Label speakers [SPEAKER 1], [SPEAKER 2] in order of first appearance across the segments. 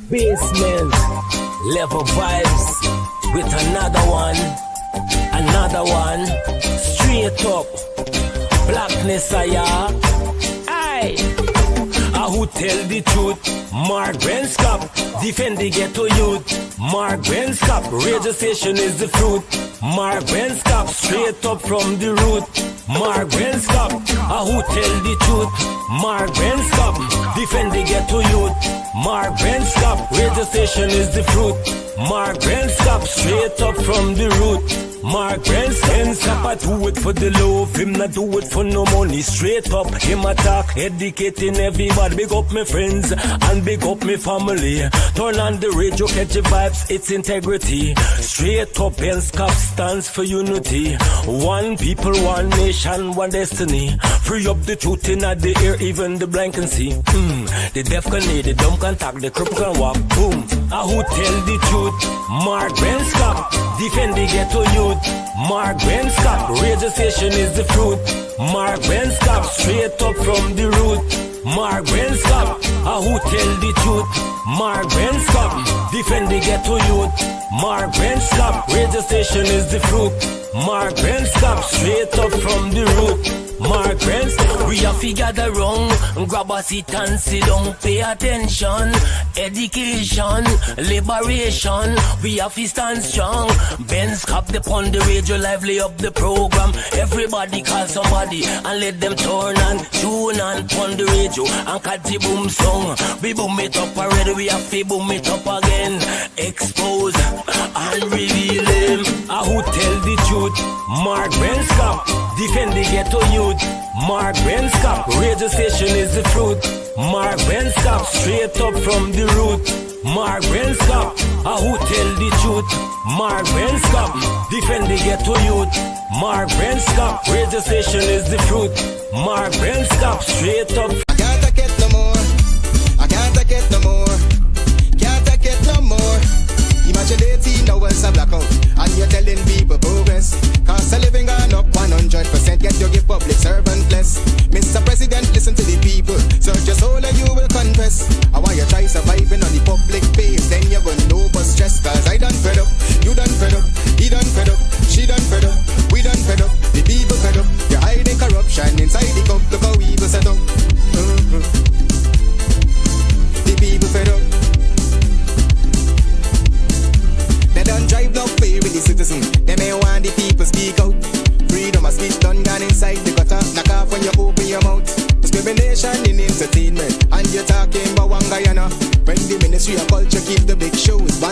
[SPEAKER 1] Basement, level vibes with another one, straight up, blackness aye. Who tell the truth? Mark Benscop, defend the ghetto youth. Mark Benscop, radio station is the fruit. Mark Benscop, straight up from the root. Mark Benscop, who tell the truth? Mark Benscop, defend the ghetto youth. Mark Benscop, radio station is the fruit. Mark Benscop, straight up from the root. Mark Benscop, I do it for the love, him not do it for no money. Straight up, him attack, educating everybody. Big up my friends and big up my family. Turn on the radio, catch the vibes, it's integrity. Straight up, Benscop stands for unity. One people, one nation, one destiny. Free up the truth in the air, even the blind can see. The deaf can hear, the dumb can talk, the cripple can walk. Boom. Who tell the truth? Mark Benscop, defend the ghetto youth. Mark Benscop, radio station is the fruit. Mark Benscop, straight up from the root. Mark Benscop, who tell the truth? Mark Benscop, defend the ghetto youth. Mark Benscop, radio station is the fruit. Mark Benscop, straight up from the root. Mark Benscop, we have to gather wrong, grab a seat and sit down, pay attention. Education, liberation, we have to stand strong. Benscop upon the radio, lively up the program. Everybody call somebody and let them turn and tune and pon the radio and catch the boom song. We boom it up already, we have to boom it up again. Expose and reveal him. Who tell the truth? Mark Benscop, defend the ghetto youth. Mark Benscop, radio station is the fruit. Mark Benscop, straight up from the root. Mark Benscop, who tell the truth? Mark Benscop, defend the ghetto youth. Mark Benscop, radio station is the fruit. Mark Benscop, straight up.
[SPEAKER 2] I can't take it no more. I can't take it no more. Can't take it no more. Imagine 18 hours a blackout and you're telling people progress. Cost of living gone up 100%, yet you give public servant less. Mr. President, listen to the people. Search your soul and you will confess. I want you try surviving on the public base, then you're gonna know but stress. Cause I done fed up, you done fed up, he done fed up, she done fed up, we done fed up, the people fed up. You're hiding corruption inside the cup, look how evil set up. The people fed up. They don't drive no fear with the citizen. They may want the people speak out. Freedom of speech done gone inside the gutter. Knock off when you open your mouth. Discrimination in entertainment. And you're talking about one Guyana. When the Ministry of Culture keep the big shows.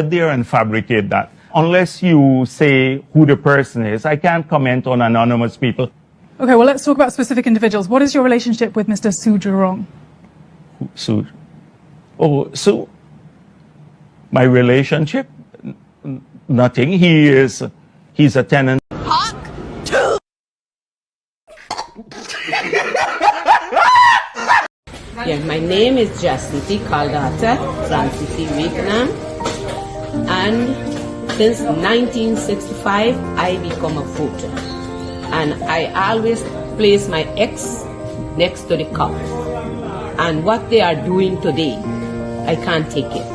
[SPEAKER 3] There and fabricate that. Unless you say who the person is, I can't comment on anonymous people.
[SPEAKER 4] Okay, well, let's talk about specific individuals. What is your relationship with Mr. Su Jurong?
[SPEAKER 3] Su? Oh, Su? My relationship? Nothing. He's a tenant.
[SPEAKER 5] Yeah, my name is Jacinty Caldata Francis Vietnam. And since 1965, I become a voter. And I always place my ex next to the cop. And what they are doing today, I can't take it.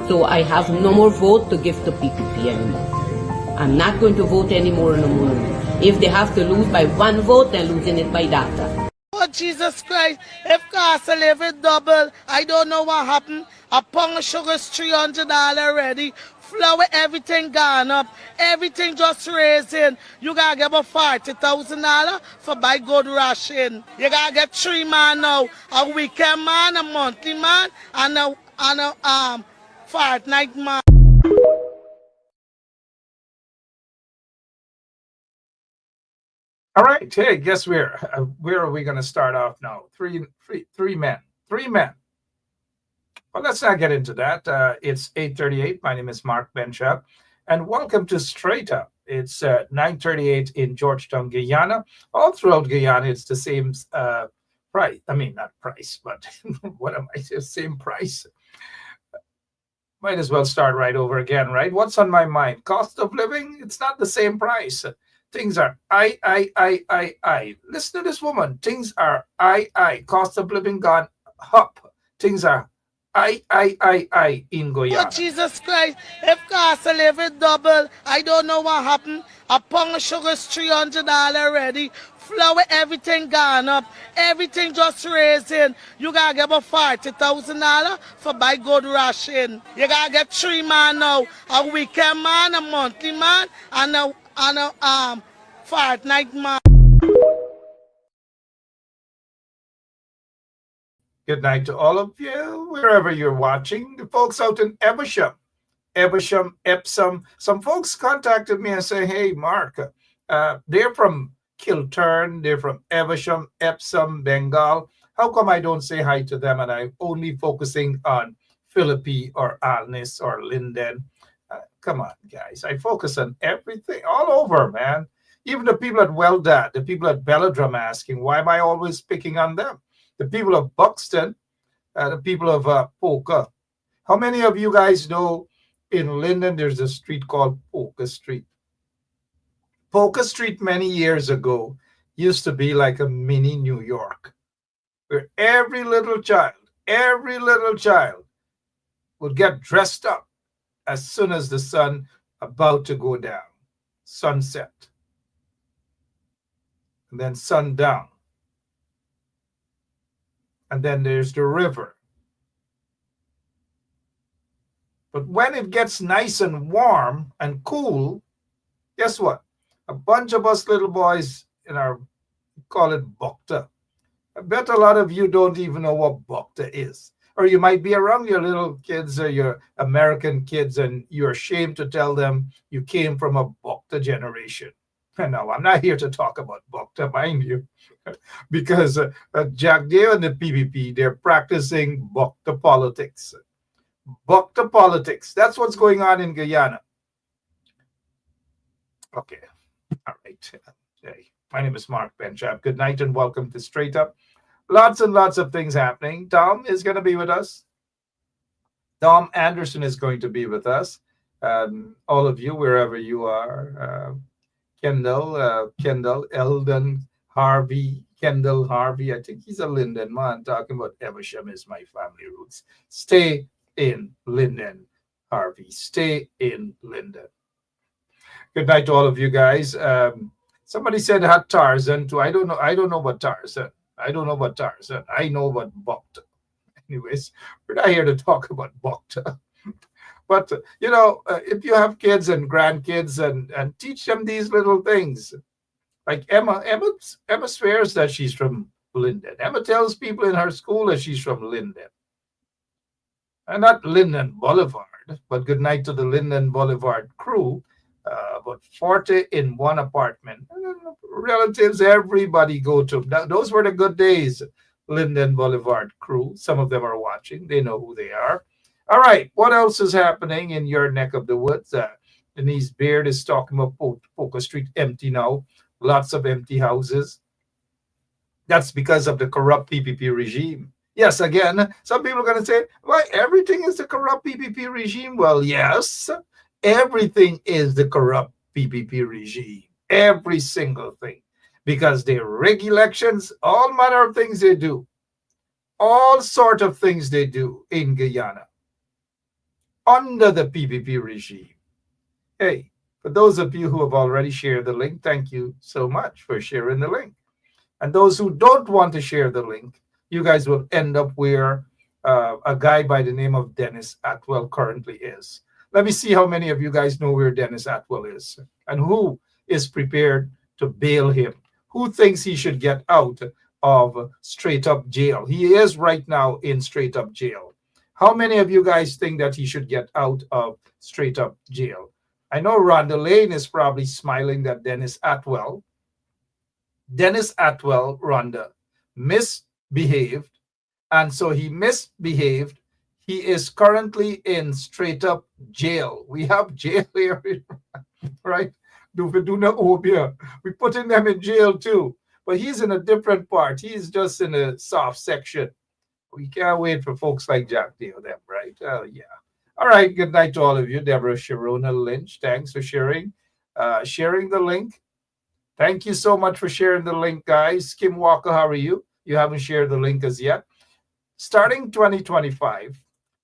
[SPEAKER 5] So I have no more vote to give to PPP anymore. I'm not going to vote anymore no more. If they have to lose by one vote, they're losing it by data.
[SPEAKER 6] Oh, Jesus Christ, if cost of living double, I don't know what happened. A pound of sugar is $300 already. Flour, everything gone up. Everything just raising. You gotta get about $40,000 for buy good ration. You gotta get 3 man now. A weekend man, a monthly man, and a fortnight man.
[SPEAKER 7] All right. Hey, guess where? Where are we going to start off now? Three men. Three men. Well, let's not get into that. It's 8:38. My name is Mark Benchap, and welcome to Straight Up. It's 9:38 in Georgetown, Guyana. All throughout Guyana, it's the same price. I mean, not price, but what am I saying? Same price. Might as well start right over again, right? What's on my mind? Cost of living? It's not the same price. Things are I. Listen to this woman. Things are I. Cost of living gone up. Things are I in
[SPEAKER 6] Oh,
[SPEAKER 7] Guyana.
[SPEAKER 6] Jesus Christ. If cost of living double, I don't know what happened. A pound of sugar is $300 already. Flour, everything gone up. Everything just raising. You gotta get about $40,000 for buy good ration. You gotta get 3 man now. A weekend man, a monthly man, and a fortnight man.
[SPEAKER 7] Good night to all of you, wherever you're watching. The folks out in Evesham, Epsom. Some folks contacted me and say, hey, Mark, they're from Kilturn, they're from Evesham, Epsom, Bengal. How come I don't say hi to them and I'm only focusing on Philippi or Alnis or Linden? Come on, guys. I focus on everything all over, man. Even the people at Weldad, the people at Belladrum asking, why am I always picking on them? The people of Buxton, the people of Polka. How many of you guys know in Linden there's a street called Polka Street? Polka Street many years ago used to be like a mini New York, where every little child would get dressed up as soon as the sun about to go down, sunset, and then sundown. And then there's the river. But when it gets nice and warm and cool, guess what? A bunch of us little boys in our, call it Bokta. I bet a lot of you don't even know what Bokta is. Or you might be around your little kids or your American kids and you're ashamed to tell them you came from a Bokta generation. And now, I'm not here to talk about Bokta, mind you, because Jack Dale and the PPP, they're practicing Bokta politics. Bokta politics. That's what's going on in Guyana. Okay. All right. Hey, my name is Mark Benchap. Good night and welcome to Straight Up. Lots and lots of things happening. Tom is going to be with us. Tom Anderson is going to be with us. All of you, wherever you are. Kendall, Eldon, Harvey, Kendall, Harvey. I think he's a Linden man. Talking about Evesham is my family roots. Stay in Linden, Harvey. Stay in Linden. Good night to all of you guys. Somebody said had Tarzan too. I don't know about Tarzan. I know about Bokta. Anyways, we're not here to talk about Bokta. But, if you have kids and grandkids and teach them these little things, like Emma swears that she's from Linden. Emma tells people in her school that she's from Linden. And not Linden Boulevard, but good night to the Linden Boulevard crew. About 40 in one apartment. Relatives, everybody go to. Those were the good days, Linden Boulevard crew. Some of them are watching. They know who they are. All right, what else is happening in your neck of the woods? Denise Beard is talking about Polka Street empty now. Lots of empty houses. That's because of the corrupt PPP regime. Yes, again, some people are going to say, why, everything is the corrupt PPP regime? Well, yes, everything is the corrupt PPP regime. Every single thing. Because they rig elections, all manner of things they do. All sort of things they do in Guyana. Under the PPP regime. Hey, for those of you who have already shared the link, thank you so much for sharing the link. And those who don't want to share the link, you guys will end up where a guy by the name of Dennis Atwell currently is. Let me see how many of you guys know where Dennis Atwell is and who is prepared to bail him. Who thinks he should get out of straight up jail? He is right now in straight up jail. How many of you guys think that he should get out of straight up jail? I know Rhonda Lane is probably smiling that Dennis Atwell Dennis Atwell, Rhonda, misbehaved. And so he misbehaved. He is currently in straight up jail. We have jail here, right? We putting them in jail too. But he's in a different part. He's just in a soft section. We can't wait for folks like Jack Dale, them, right? Yeah. All right. Good night to all of you. Deborah Sharona Lynch, thanks for sharing the link. Thank you so much for sharing the link, guys. Kim Walker, how are you? You haven't shared the link as yet. Starting 2025,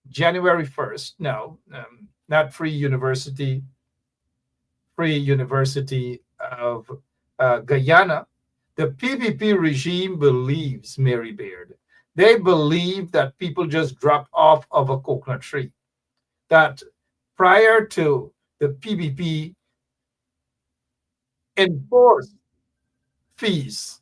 [SPEAKER 7] January 1st, not Free University of Guyana, the PPP regime believes, Mary Baird, they believe that people just dropped off of a coconut tree. That prior to the PPP enforced fees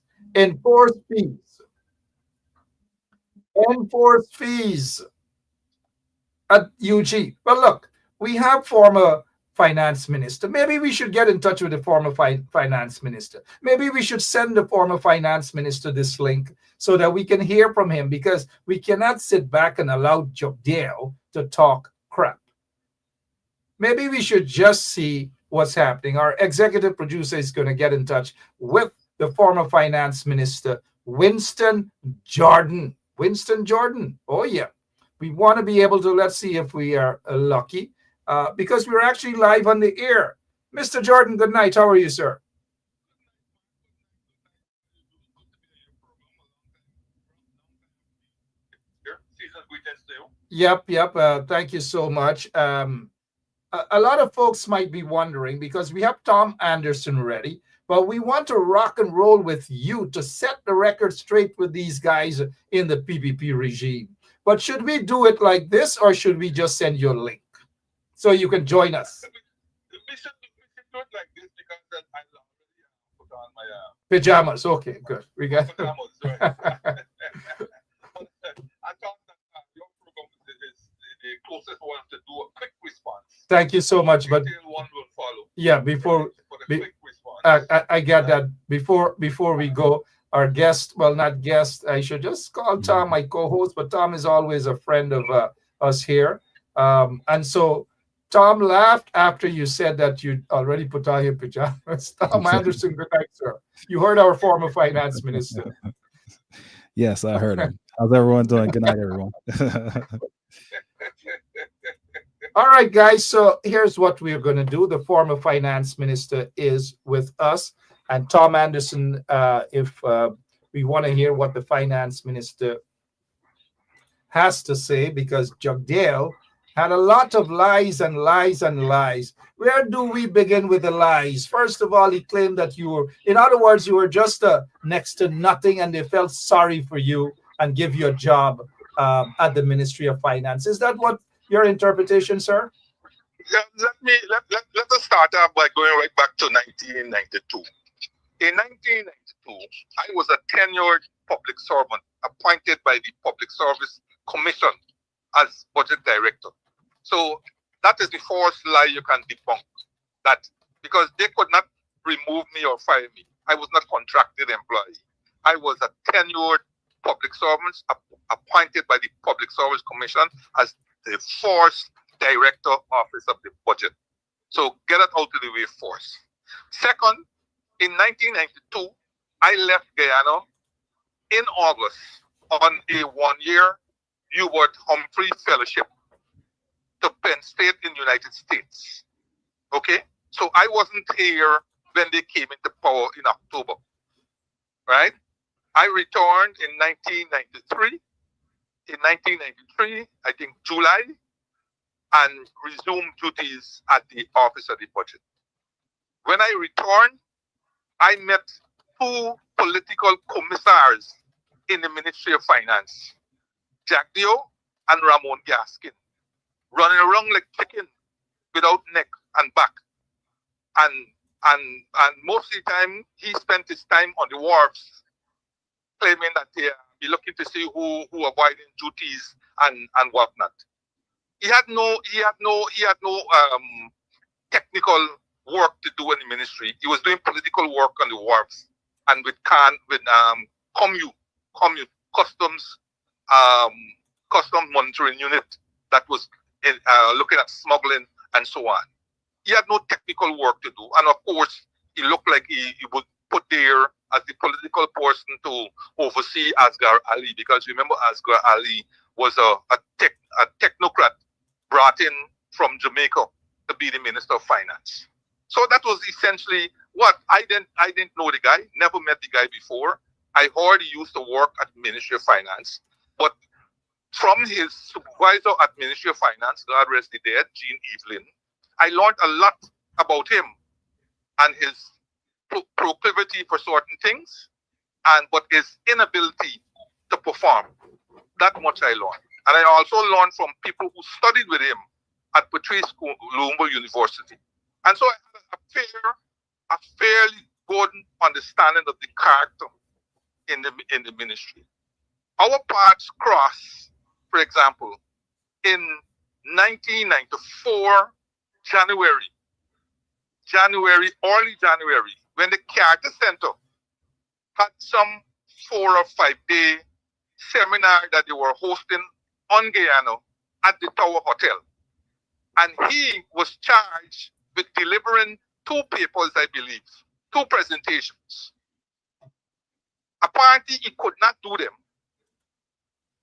[SPEAKER 7] at UG. But look, we have former finance minister. Maybe we should get in touch with the former finance minister. Maybe we should send the former finance minister this link so that we can hear from him, because we cannot sit back and allow Jobdale to talk crap. Maybe we should just see what's happening. Our executive producer is going to get in touch with the former finance minister, Winston Jordan. Winston Jordan. Oh, yeah. We want to be able to, let's see if we are lucky, because we're actually live on the air. Mr. Jordan, good night. How are you, sir? Yep. Thank you so much. A lot of folks might be wondering, because we have Tom Anderson ready, but we want to rock and roll with you to set the record straight with these guys in the PPP regime. But should we do it like this, or should we just send you a link so you can join us?
[SPEAKER 8] We should do it like this, because I already put on my
[SPEAKER 7] pajamas. Okay, good. We got
[SPEAKER 8] pajamas, right? I thought that your program is the closest one to do a quick response.
[SPEAKER 7] Thank you so much. But
[SPEAKER 8] one will follow.
[SPEAKER 7] Yeah, I get that. Before we go, our guest, well, not guest, I should just call Tom my co-host, but Tom is always a friend of us here. And so Tom laughed after you said that you already put on your pajamas. Tom Anderson, good night, sir. You heard our former finance minister.
[SPEAKER 9] Yes, I heard him. How's everyone doing? Good night, everyone.
[SPEAKER 7] All right, guys. So here's what we're going to do. The former finance minister is with us. And Tom Anderson, if we want to hear what the finance minister has to say, because Jagdale had a lot of lies and lies and lies. Where do we begin with the lies? First of all, he claimed that you were, in other words, you were just next to nothing, and they felt sorry for you and give you a job at the Ministry of Finance. Is that what your interpretation, sir?
[SPEAKER 8] Yeah, let us start off by going right back to 1992. In 1992, I was a tenured public servant appointed by the Public Service Commission as budget director. So that is the first lie you can debunk. That because they could not remove me or fire me. I was not contracted employee. I was a tenured public servant appointed by the Public Service Commission as the first director office of the budget. So get it out of the way first. Second, in 1992, I left Guyana in August on a one-year Hubert Humphrey Fellowship to Penn State in the United States. Okay? So I wasn't here when they came into power in October. Right? I returned in 1993. In 1993, I think July, and resumed duties at the Office of the Budget. When I returned, I met two political commissars in the Ministry of Finance, Jack Dio and Ramon Gaskin, running around like chicken without neck and back. And most of the time, he spent his time on the wharves, claiming that he be looking to see who avoiding duties and whatnot. He had no technical work to do in the ministry. He was doing political work on the wharves. and with customs custom monitoring unit that was looking at smuggling and so on. He had no technical work to do, and of course, he looked like he would put there as the political person to oversee Asghar Ali, because remember, Asghar Ali was a technocrat brought in from Jamaica to be the Minister of Finance. So that was essentially what I didn't know the guy, never met the guy before. I heard he used to work at Ministry of Finance, but from his supervisor at Ministry of Finance, God rest the dead, Jean Evelyn, I learned a lot about him and his proclivity for certain things, but his inability to perform. That much I learned. And I also learned from people who studied with him at Patrice Lumumba University. And so I had a fairly good understanding of the character in the ministry. Our paths crossed, for example, in 1994, early January, when the Character Center had some 4 or 5 day seminar that they were hosting on Guyana at the Tower Hotel. And he was charged with delivering 2 papers, I believe, 2 presentations. Apparently, he could not do them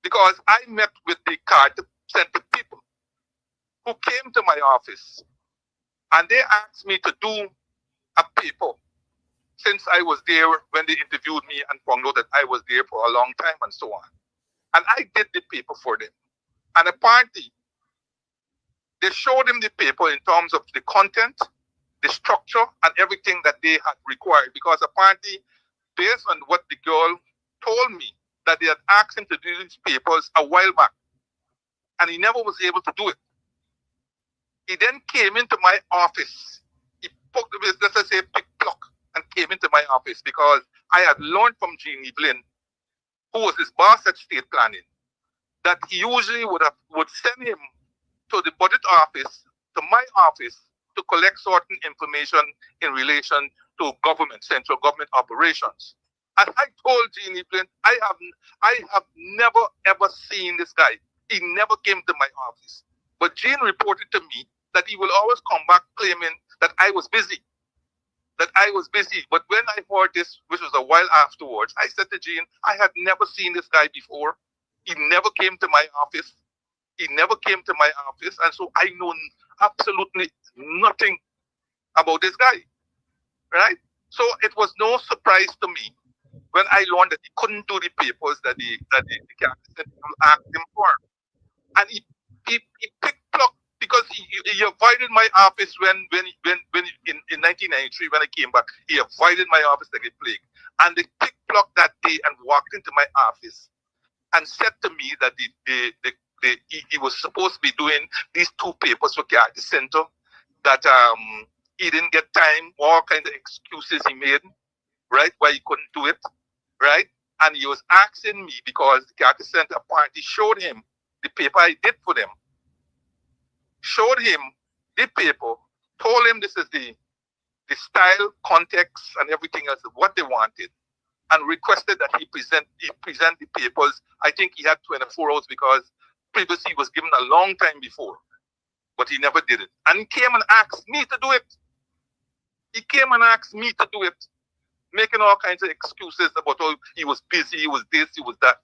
[SPEAKER 8] because I met with the Character Center people who came to my office and they asked me to do a paper since I was there when they interviewed me and found out that I was there for a long time and so on. And I did the paper for them. And apparently, they showed him the paper in terms of the content, the structure, and everything that they had required. Because apparently, based on what the girl told me, that they had asked him to do these papers a while back. And he never was able to do it. He then came into my office. He poked the business, let's say, pick-pluck, and came into my office because I had learned from Jean Evelyn, who was his boss at State Planning, that he usually would send him to the budget office, to my office, to collect certain information in relation to government, central government operations. And I told Jean Evelyn, I have never ever seen this guy. He never came to my office. But Jean reported to me that he will always come back claiming that I was busy. But when I heard this, which was a while afterwards, I said to Jean, I had never seen this guy before. He never came to my office. And so I know absolutely nothing about this guy, right? So it was no surprise to me when I learned that he couldn't do the papers that the Character asked him for. And he picked-plucked because he avoided my office when in 1993 when I came back. He avoided my office like a plague. And they picked-plucked that day and walked into my office and said to me that he was supposed to be doing these 2 papers for Character Center, that he didn't get time, all kinds of excuses he made, right, why he couldn't do it, right? And he was asking me because the Character Center apparently showed him the paper I did for them, showed him the paper, told him this is the style, context, and everything else of what they wanted, and requested that he present the papers. I think he had 24 hours because previously he was given a long time before, but he never did it. And he came and asked me to do it. Making all kinds of excuses about how he was busy, he was this, he was that.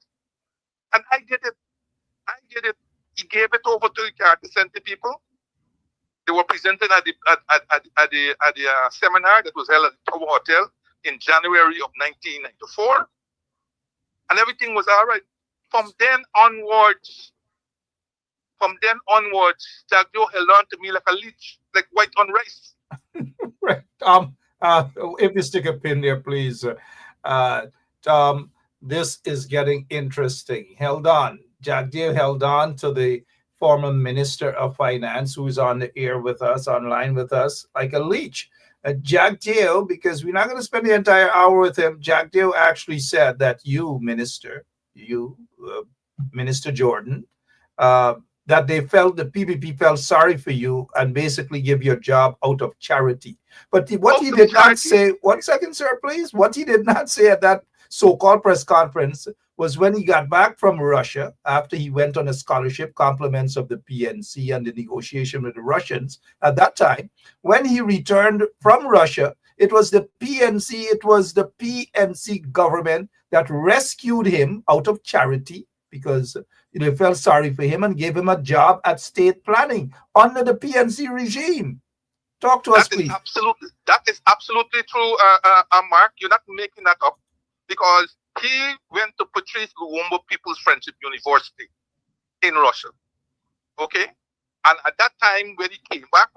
[SPEAKER 8] And I did it. He gave it over to the Character Center people. They were presented at the seminar that was held at the Tower Hotel in January of 1994. And everything was all right. From then onwards, Jack Joe held on to me like a leech, like white on rice.
[SPEAKER 7] Right. If you stick a pin there, please. Tom, this is getting interesting. Jack Dale held on to the former Minister of Finance, who is on the air with us, online with us, like a leech. Jack Dale, because we're not going to spend the entire hour with him, Jack Dale actually said that Minister Jordan, that they felt the PPP felt sorry for you and basically give you a job out of charity. But what he did not say, 1 second, sir, please. What he did not say at that so-called press conference was when he got back from Russia after he went on a scholarship, compliments of the PNC and the negotiation with the Russians at that time. When he returned from Russia, it was the PNC government that rescued him out of charity because they felt sorry for him and gave him a job at state planning under the PNC regime. Talk to us, please.
[SPEAKER 8] That is absolutely true, Mark. You're not making that up, because he went to Patrice Lumumba People's Friendship University in Russia. Okay? And at that time, when he came back,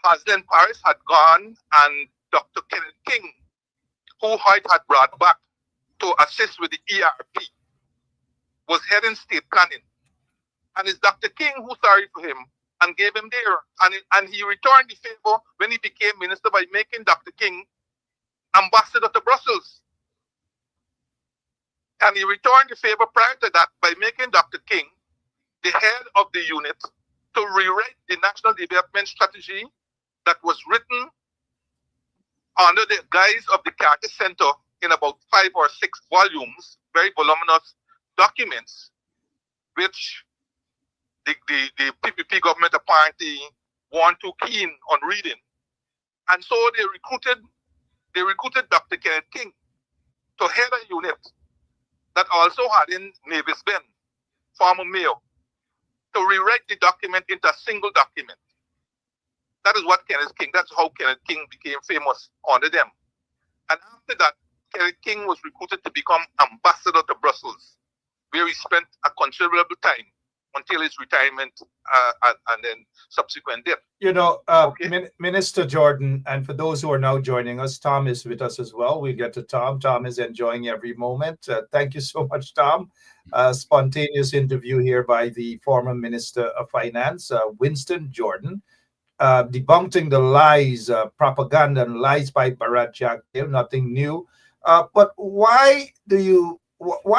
[SPEAKER 8] Haslem Paris had gone, and Dr. Kenneth King, who Hoyt had brought back to assist with the ERP, was heading state planning. And it's Dr. King who sorry for him and gave him there. And he returned the favor when he became minister by making Dr. King ambassador to Brussels. And he returned the favor prior to that by making Dr. King the head of the unit to rewrite the national development strategy that was written under the guise of the Carter Center in about 5 or 6 volumes, very voluminous documents, which the PPP government apparently weren't too keen on reading. And so they recruited Dr. Kenneth King to head a unit that also had in Mavis Ben, former mayor, to rewrite the document into a single document. That is what that's how Kenneth King became famous under them. And after that, Kenneth King was recruited to become ambassador to Brussels, where he spent a considerable time until his retirement and then subsequent death.
[SPEAKER 7] Minister Jordan, and for those who are now joining us, Tom is with us as well. We'll get to Tom. Tom is enjoying every moment. Thank you so much, Tom. Spontaneous interview here by the former Minister of Finance, Winston Jordan, debunking the lies, propaganda and lies by Bharat Jagdeo, nothing new. But why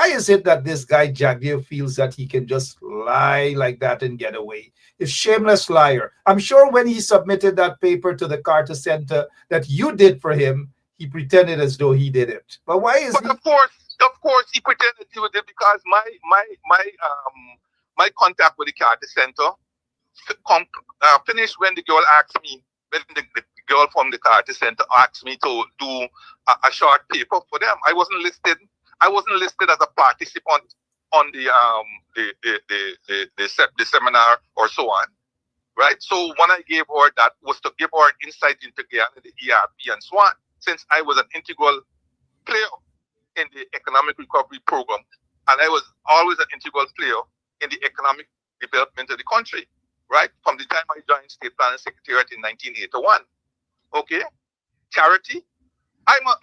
[SPEAKER 7] is it that this guy Jagdeo feels that he can just lie like that and get away? He's a shameless liar. I'm sure when he submitted that paper to the Carter Center that you did for him, he pretended as though he did it. But why is he? Of
[SPEAKER 8] course, he pretended he did it because my contact with the Carter Center finished when the girl asked me, when the girl from the Carter Center asked me to do a short paper for them. I wasn't listed as a participant on the seminar or so on, right? So when I gave her that was to give her an insight into Guyana, the ERP and so on, since I was an integral player in the economic recovery program, and I was always an integral player in the economic development of the country, right? From the time I joined State Planning Secretariat in 1981. Okay, charity. I'm a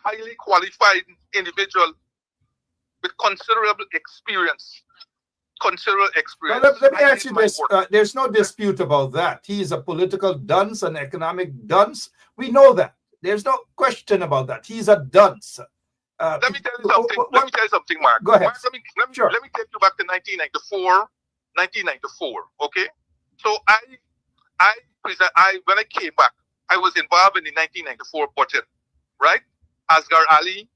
[SPEAKER 8] highly qualified individual with considerable experience. Well,
[SPEAKER 7] let me ask you this. There's no dispute about that. He is a political dunce, an economic dunce. We know that. There's no question about that. He's a dunce.
[SPEAKER 8] Let me tell you something. Mark.
[SPEAKER 7] Go ahead.
[SPEAKER 8] Mark, let me take you back to 1994. Okay, so when I came back, I was involved in the 1994 budget, right? Asghar Ali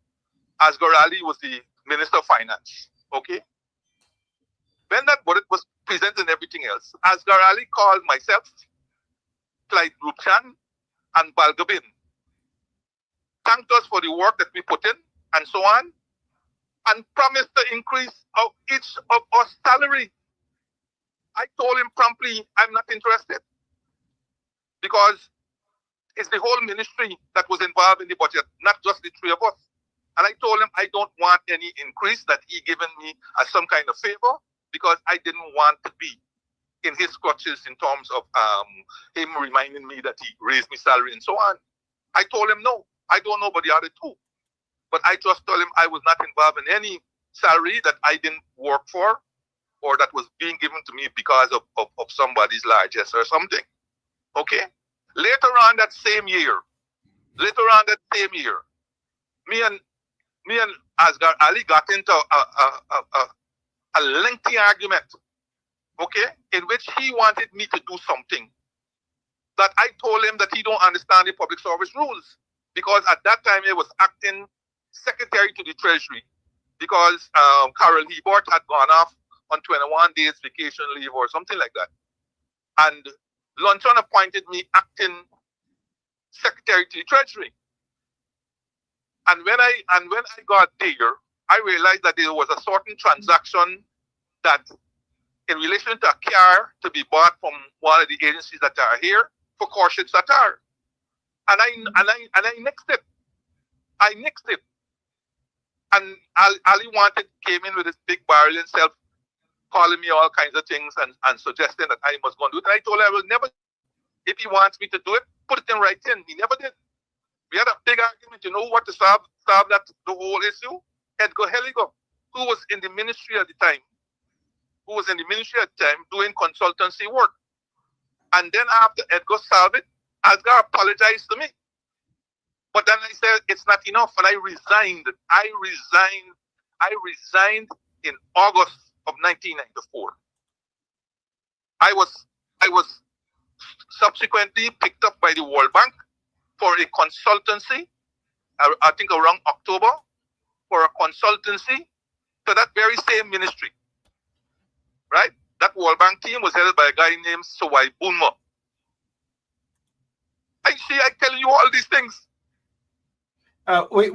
[SPEAKER 8] was the Minister of Finance, okay? When that budget was presented and everything else, Asghar Ali called myself, Clyde Rupchan, and Balgabin, thanked us for the work that we put in, and so on, and promised to increase each of our salary. I told him promptly, I'm not interested, because it's the whole ministry that was involved in the budget, not just the 3 of us. And I told him I don't want any increase that he given me as some kind of favor, because I didn't want to be in his clutches in terms of him reminding me that he raised my salary and so on. I told him no, I don't know about the other 2. But I just told him I was not involved in any salary that I didn't work for or that was being given to me because of somebody's largesse or something. Okay? Later on that same year, me and Asghar Ali got into a lengthy argument okay, in which he wanted me to do something that I told him that he don't understand the public service rules, because at that time he was acting secretary to the Treasury, because Carol Hebert had gone off on 21 days vacation leave or something like that. And Luncheon appointed me acting secretary to the Treasury. And when I got there, I realized that there was a certain transaction that in relation to a car to be bought from one of the agencies that are here for Khurshid Sattar. And I nixed it. I nixed it. And Ali came in with his big barrel himself, calling me all kinds of things and suggesting that I must go and do it. And I told him I will never, if he wants me to do it, put it in writing. He never did. We had a big argument. You know what to solve that the whole issue? Edgar Heliger, who was in the ministry at the time, doing consultancy work. And then after Edgar solved it, Asgar apologized to me. But then I said it's not enough, and I resigned. I resigned in August of 1994. I was subsequently picked up by the World Bank for a consultancy, I think around October, for a consultancy to that very same ministry. Right? That World Bank team was headed by a guy named Sawai Bunma. I tell you all these things.
[SPEAKER 7] We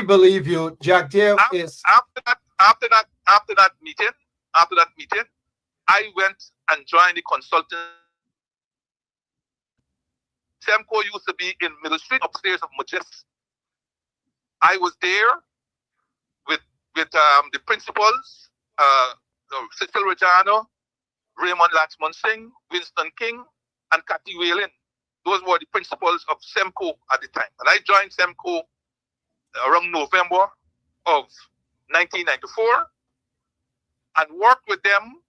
[SPEAKER 7] believe you. Jack Deere is
[SPEAKER 8] after that meeting, I went and joined the consultant. Semco used to be in Middle Street, upstairs of Majestic. I was there with the principals, Cecil Rajano, Raymond Laxman Singh, Winston King, and Kathy Whalen. Those were the principals of Semco at the time. And I joined Semco around November of 1994 and worked with them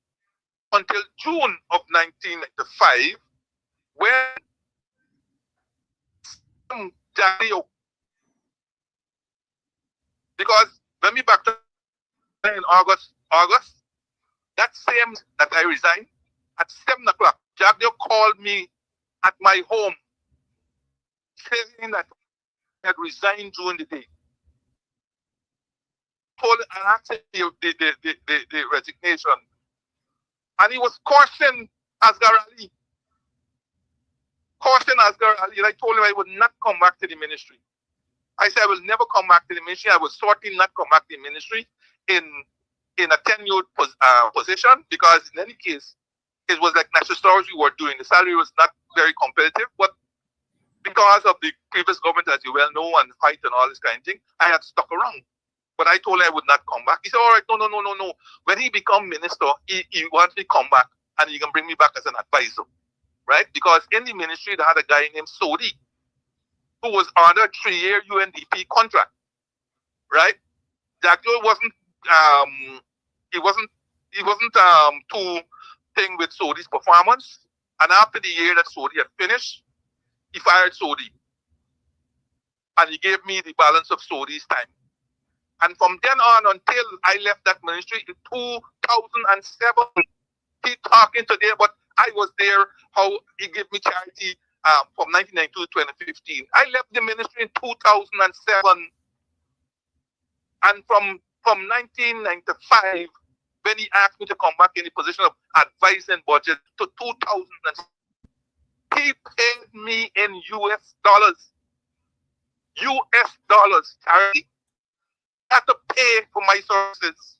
[SPEAKER 8] until June of 1995, when because when we back in August, that same that I resigned, at 7 o'clock, Jack Deere called me at my home saying that I had resigned during the day. Told and asked him the resignation. And he was cautioning Asghar Ali. And I told him I would not come back to the ministry. I said I will never come back to the ministry. I will certainly not come back to the ministry in a tenured position, because in any case, it was like national storage we were doing. The salary was not very competitive, but because of the previous government, as you well know, and fight and all this kind of thing, I had stuck around. But I told him I would not come back. He said, all right, no. When he become minister, he wants me to come back and he can bring me back as an advisor, right? Because in the ministry, they had a guy named Sodi, who was under a 3-year UNDP contract, right? Jack Deere wasn't too thing with Sodi's performance. And after the year that Sodi had finished, he fired Sodi. And he gave me the balance of Sodi's time. And from then on until I left that ministry in 2007, he's talking today, but I was there, how he gave me charity from 1992 to 2015. I left the ministry in 2007. And from 1995, when he asked me to come back in the position of advising budget to 2006, he paid me in US dollars. US dollars, charity. He had to pay for my services.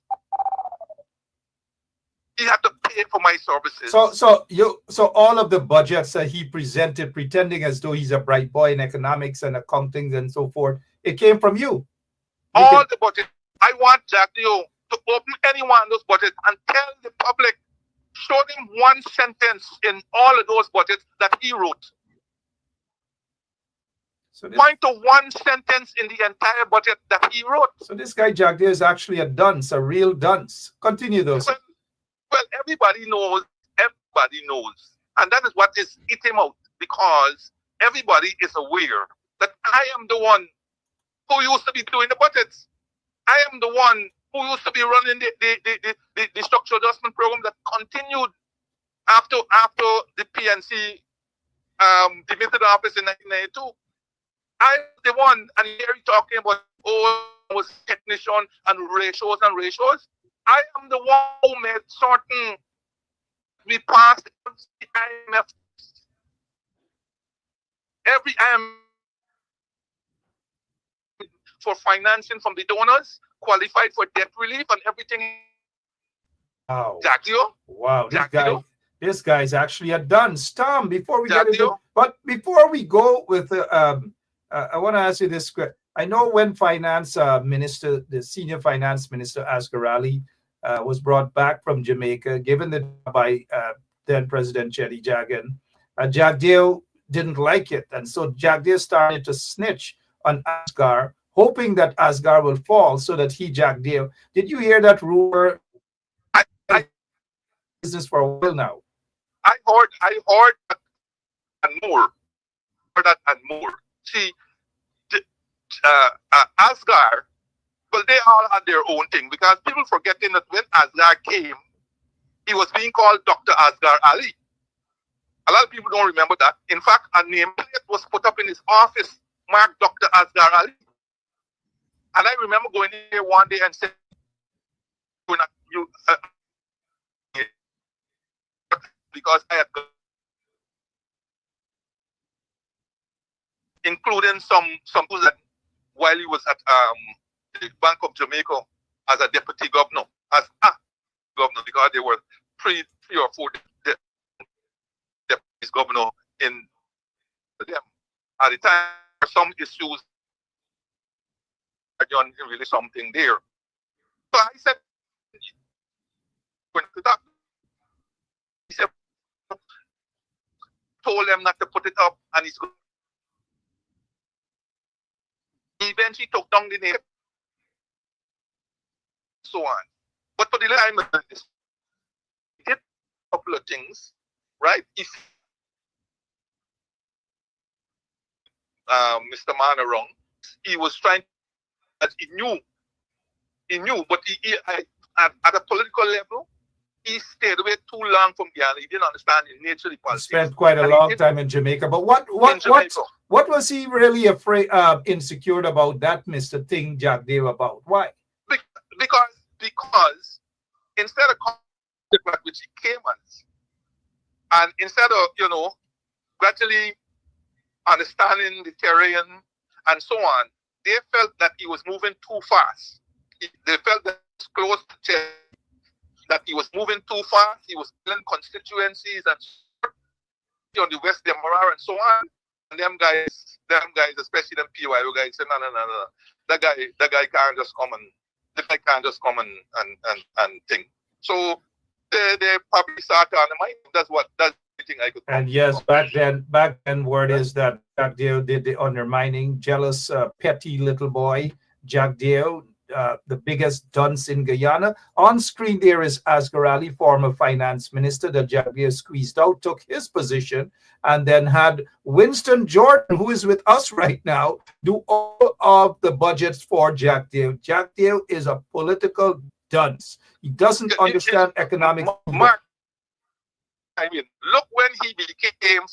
[SPEAKER 8] He had to pay for my services.
[SPEAKER 7] So all of the budgets that he presented, pretending as though he's a bright boy in economics and accounting and so forth, it came from you.
[SPEAKER 8] All the budgets. I want Jack Deere to open any one of those budgets and tell the public, show them one sentence in all of those budgets that he wrote. So point to one sentence in the entire budget that he wrote.
[SPEAKER 7] So this guy Jack Deere is actually a dunce, a real dunce. Continue those.
[SPEAKER 8] Well, everybody knows. And that is what is eating him out, because everybody is aware that I am the one who used to be doing the budgets. I am the one who used to be running the structural adjustment program that continued after the PNC demitted office in 1992. I'm the one, and here you're talking about was technician and ratios. I am the one who made certain we passed the IMF. Every IMF for financing from the donors, qualified for debt relief and everything.
[SPEAKER 7] Wow.
[SPEAKER 8] Jackie-O?
[SPEAKER 7] Wow.
[SPEAKER 8] Jackie-O?
[SPEAKER 7] This guy's actually a dunce. Tom, before we get into,
[SPEAKER 8] Jackie-O?
[SPEAKER 7] but before we go with I want to ask you this. I know when finance minister, the senior finance minister, Asghar Ali, was brought back from Jamaica, given the by then President Jenny Jagan, Jagdeo didn't like it. And so Jagdeo started to snitch on Asghar, hoping that Asghar will fall so that Jagdeo. Did you hear that rumor? I business for a while now.
[SPEAKER 8] I heard that and more. See, Asghar, well, they all had their own thing, because people forgetting that when Asghar came, he was being called Dr. Asghar Ali. A lot of people don't remember that. In fact, a nameplate was put up in his office marked Dr. Asghar Ali. And I remember going in here one day and saying, because I had including some that while he was at the Bank of Jamaica as a deputy governor, governor, because there were three or four deputy governor in them at the time. Some issues are done really something there. So I said, went to that. He said, told them not to put it up, and he's going. He eventually took down the name, so on. But for the time of this, he did a couple of things, right? If Mr. Man wrong, he was trying, as he knew, but at a political level, he stayed away too long from Guyana. He didn't understand the nature of the politics.
[SPEAKER 7] He spent quite a long time in Jamaica. But what was he really afraid, insecure about that, Mr. Ting Jagdeo, about? Why?
[SPEAKER 8] Because instead of which he came as, and instead of, gradually understanding the terrain and so on, they felt that he was moving too fast. They felt that he was close to change, that he was moving too fast. He was filling constituencies and on the West Demerara and so on. And them guys, especially them PYO guys, said, no. That guy can't just come and think. So they probably started on the mind. That's the thing I could.
[SPEAKER 7] And yes, back then, word is that Jagdeo did the undermining, jealous, petty little boy, Jagdeo, the biggest dunce in Guyana. On screen there is Asghar Ali, former finance minister that Jagdeo squeezed out, took his position, and then had Winston Jordan, who is with us right now, do all of the budgets for Jagdeo. Jagdeo is a political dunce. He doesn't understand economics.
[SPEAKER 8] Mark, I mean, look when he became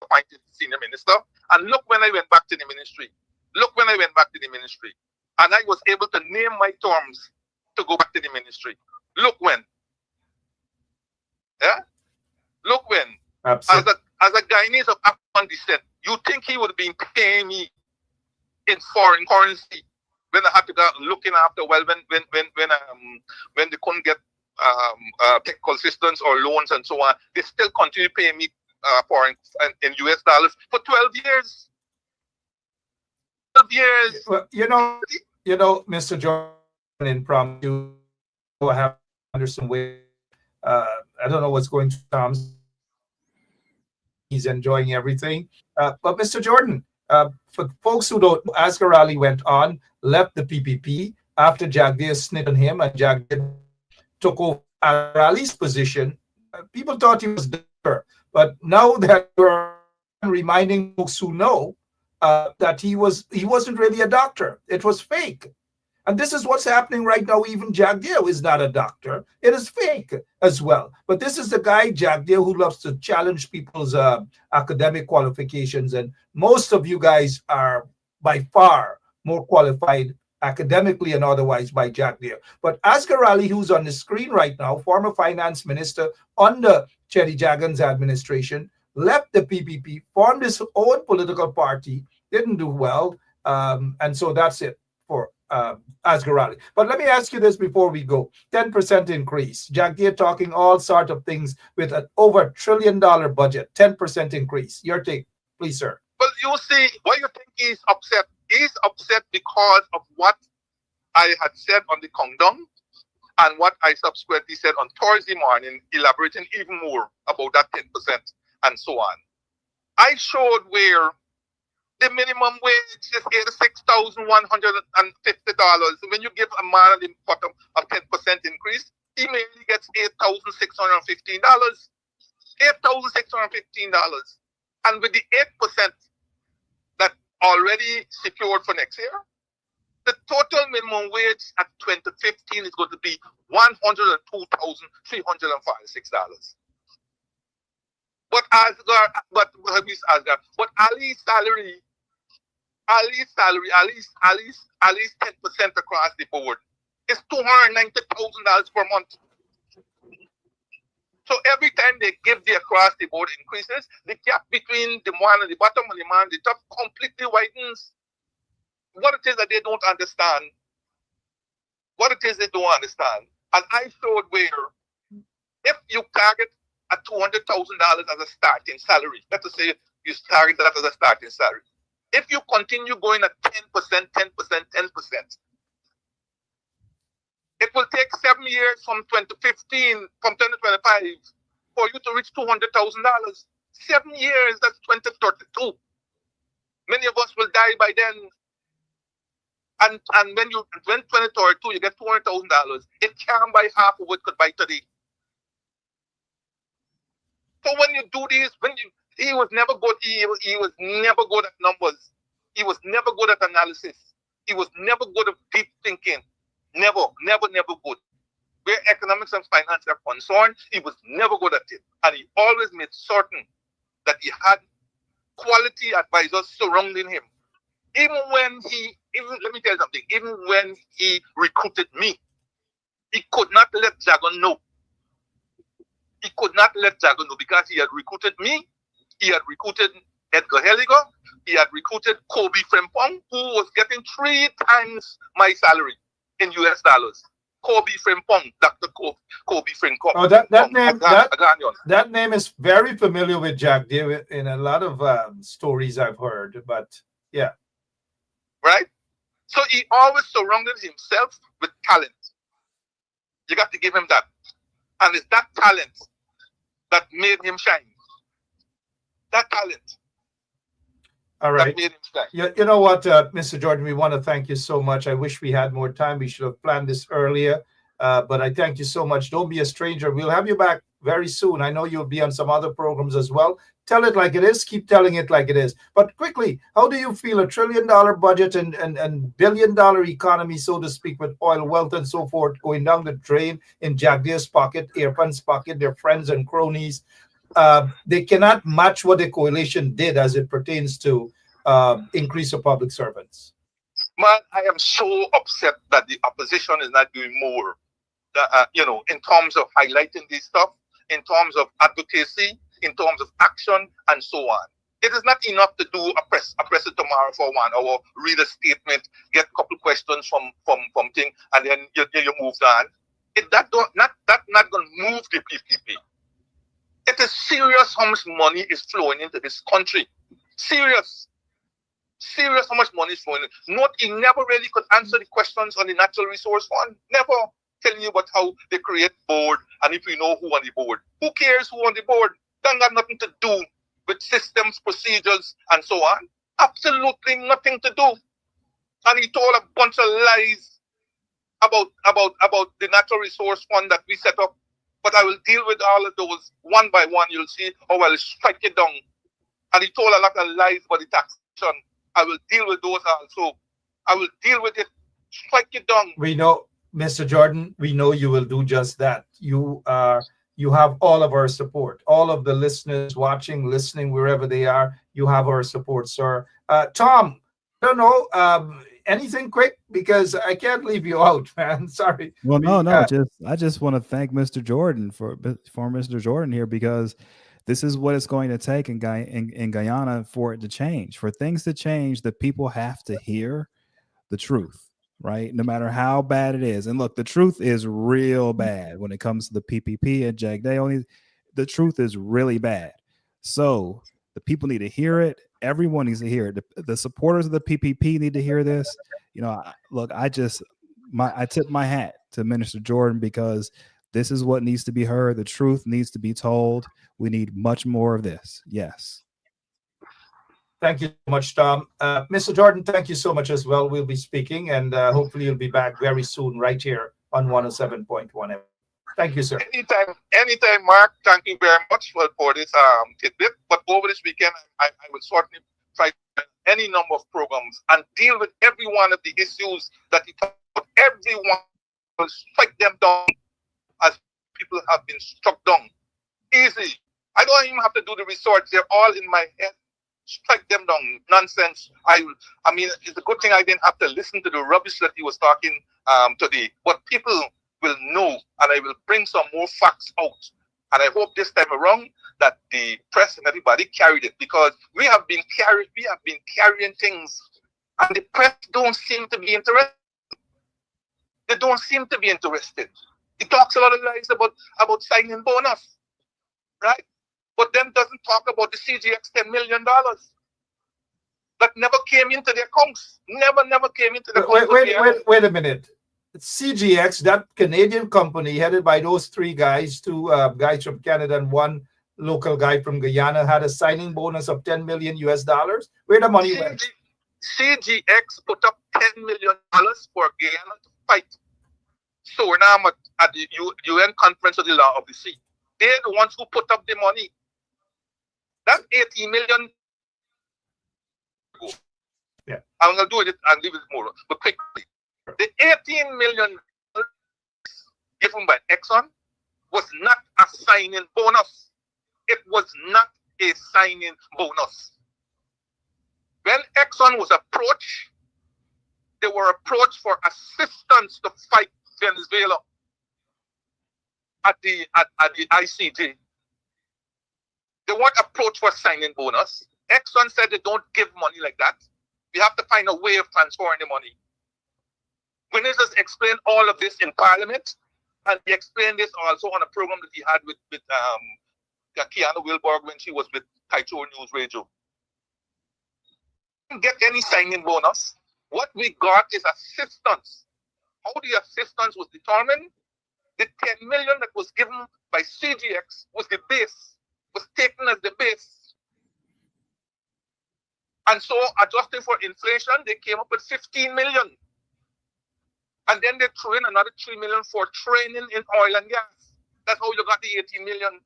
[SPEAKER 8] appointed senior minister, and look when I went back to the ministry. And I was able to name my terms to go back to the ministry. Look when. Yeah? Look when.
[SPEAKER 7] Absolutely.
[SPEAKER 8] As a Guyanese of African descent, you think he would have been paying me in foreign currency when I had to go looking after, well, when they couldn't get technical assistance or loans and so on, they still continue paying me foreign in US dollars for 12 years. 12 years.
[SPEAKER 7] Well, Mr. Jordan, impromptu, I have Anderson way. I don't know what's going to Tom's. He's enjoying everything. But Mr. Jordan, for folks who don't know, Asghar Ali went on, left the PPP after Jagdeo snitched on him, and Jagdeo took over Asghar Ali's position. People thought he was there, but now that you're reminding folks who know that he wasn't really a doctor, it was fake. And this is what's happening right now. Even Jagdeo is not a doctor. It is fake as well. But this is the guy, Jagdeo, who loves to challenge people's academic qualifications. And most of you guys are by far more qualified academically and otherwise by Jagdeo. But Asghar Ali, who's on the screen right now, former finance minister under Chetty Jagan's administration, left the PPP, formed his own political party, didn't do well. And so that's it for Asghar Ali. But let me ask you this before we go. 10% increase. Jagdeo talking all sorts of things with an over $1 trillion budget. 10% increase. Your take, please, sir.
[SPEAKER 8] Well, you see, why you think he's upset? He's upset because of what I had said on the countdown and what I subsequently said on Thursday morning, elaborating even more about that 10% and so on. I showed where the minimum wage is $86,150. When you give a man at the bottom a 10% increase, he mainly gets $8,615. $8,615. And with the 8% that already secured for next year, the total minimum wage at 2015 is going to be $102,346. But Ali's salary, Ali's 10% across the board is $290,000 per month. So every time they give the across the board increases, the gap between the one at the bottom and the man at the top completely widens. What it is that they don't understand. What it is they don't understand. And I showed where if you target at $200,000 as a starting salary, let us say you target that as a starting salary. If you continue going at 10%, it will take 7 years from 2015, from 2025, for you to reach $200,000. 7 years, that's 2032. Many of us will die by then. And when 2032, you get $200,000. It can't buy half of what it could buy today. So when you do this, he was never good. He was never good at numbers. He was never good at analysis. He was never good at deep thinking. Never good. Where economics and finance are concerned, he was never good at it. And he always made certain that he had quality advisors surrounding him. Let me tell you something, even when he recruited me, he could not let Jagan know. He could not let Jagan know because he had recruited me, he had recruited Edgar Heliger, he had recruited Kobe Frimpong, who was getting 3 times my salary in US dollars. Kobe Frimpong, Dr. Kobe Frimpong.
[SPEAKER 7] Oh, that name is very familiar with Jagdeo in a lot of stories I've heard, but yeah.
[SPEAKER 8] Right? So he always surrounded himself with talent. You got to give him that. And it's that talent that made him shine. That talent.
[SPEAKER 7] All right.
[SPEAKER 8] That made him shine.
[SPEAKER 7] You know what, Mr. Jordan, we want to thank you so much. I wish we had more time. We should have planned this earlier. But I thank you so much. Don't be a stranger. We'll have you back very soon. I know you'll be on some other programs as well. Tell it like it is. Keep telling it like it is. But quickly, how do you feel $1 trillion budget and $1 billion economy, so to speak, with oil wealth and so forth, going down the drain in Jagdeo's pocket, Irfan's pocket, their friends and cronies? They cannot match what the coalition did as it pertains to increase of public servants.
[SPEAKER 8] Man, I am so upset that the opposition is not doing more, in terms of highlighting this stuff, in terms of advocacy, in terms of action, and so on. It is not enough to do a press it tomorrow for 1 hour, read a statement, get a couple questions from thing, and then you move on. That's not going to move the PPP. It is serious how much money is flowing into this country. Serious how much money is flowing in. He never really could answer the questions on the natural resource fund. Never telling you about how they create board and if we know who on the board. Who cares who on the board? That got nothing to do with systems, procedures, and so on. Absolutely nothing to do. And he told a bunch of lies about the natural resource fund that we set up. But I will deal with all of those one by one. You'll see how I'll strike it down. And he told a lot of lies about the taxation. I will deal with those also. I will deal with it strike it down.
[SPEAKER 7] We know, Mr. Jordan, we know you will do just that. You have all of our support. All of the listeners watching, listening, wherever they are, you have our support, sir. Tom, I don't know, anything quick, because I can't leave you out, man. Sorry.
[SPEAKER 9] Well, no. I just want to thank Mr. Jordan for Mr. Jordan here, because this is what it's going to take in Guyana for it to change. For things to change, the people have to hear the truth, right? No matter how bad it is. And look, the truth is real bad when it comes to the PPP and Jack Day. The truth is really bad. So the people need to hear it. Everyone needs to hear it. The supporters of the PPP need to hear this. Look, I tip my hat to Minister Jordan, because this is what needs to be heard. The truth needs to be told. We need much more of this. Yes.
[SPEAKER 7] Thank you so much, Tom. Mr. Jordan, thank you so much as well. We'll be speaking, and hopefully you'll be back very soon right here on 107.1 FM. Thank you, sir.
[SPEAKER 8] Anytime, Mark. Thank you very much for this tidbit. But over this weekend, I will certainly try any number of programs and deal with every one of the issues that he talked about. Everyone will strike them down as people have been struck down. Easy. I don't even have to do the research. They're all in my head. Strike them down. Nonsense. I mean, it's a good thing I didn't have to listen to the rubbish that he was talking today. But people will know, and I will bring some more facts out. And I hope this time around that the press and everybody carried it, because we have been carrying things, and the press don't seem to be interested. They don't seem to be interested. He talks a lot of lies about signing bonus, right? But then doesn't talk about the CGX $10 million that never came into their accounts. Never came into the accounts.
[SPEAKER 7] Wait a minute. CGX, that Canadian company headed by those three guys, two guys from Canada and one local guy from Guyana, had a signing bonus of $10 million US. Where the money went?
[SPEAKER 8] CGX put up $10 million for Guyana to fight Suriname at the UN Conference of the Law of the Sea. They're the ones who put up the money. That's 80 million.
[SPEAKER 7] Yeah.
[SPEAKER 8] I'm going to do it and leave it more, but quickly. The 18 million given by Exxon was not a signing bonus. It was not a signing bonus. When Exxon was approached, they were approached for assistance to fight Venezuela at the ICJ. They weren't approached for signing bonus. Exxon said they don't give money like that. We have to find a way of transferring the money. Ministers explained all of this in Parliament, and he explained this also on a program that he had with Kiana Wilborg when she was with Kaito News Radio. We didn't get any signing bonus. What we got is assistance. How the assistance was determined? The 10 million that was given by CGX was the base, was taken as the base. And so, adjusting for inflation, they came up with 15 million. And then they threw in another 3 million for training in oil and gas. That's how you got the 18 million.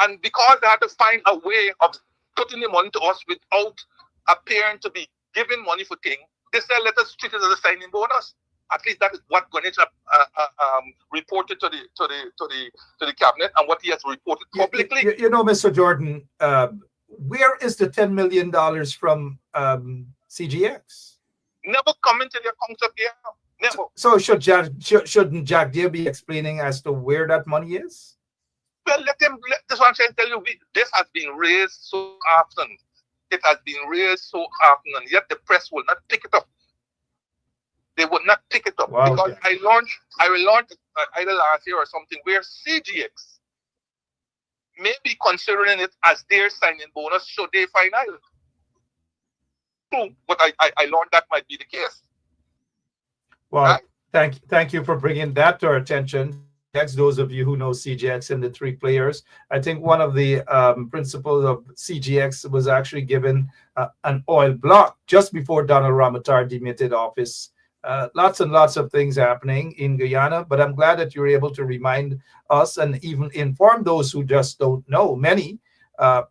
[SPEAKER 8] And because they had to find a way of putting the money to us without appearing to be giving money for things, they said, let us treat it as a signing bonus. At least that is what Ganesh reported to the cabinet, and what he has reported publicly.
[SPEAKER 7] You know, Mr. Jordan, where is the $10 million from CGX?
[SPEAKER 8] Never come into the accounts of the never.
[SPEAKER 7] So shouldn't Jack Deere be explaining as to where that money is?
[SPEAKER 8] Well, that's what I'm trying to tell you. This has been raised so often. It has been raised so often, and yet the press will not pick it up. They would not pick it up.
[SPEAKER 7] Wow,
[SPEAKER 8] because
[SPEAKER 7] okay.
[SPEAKER 8] I learned either last year or something where CGX may be considering it as their signing bonus should they final. True, but I learned that might be the case.
[SPEAKER 7] Well, right? Thank you for bringing that to our attention. Those of you who know CGX and the three players, I think one of the principals of CGX was actually given an oil block just before Donald Ramotar demitted office. Lots and lots of things happening in Guyana, but I'm glad that you're able to remind us and even inform those who just don't know, many,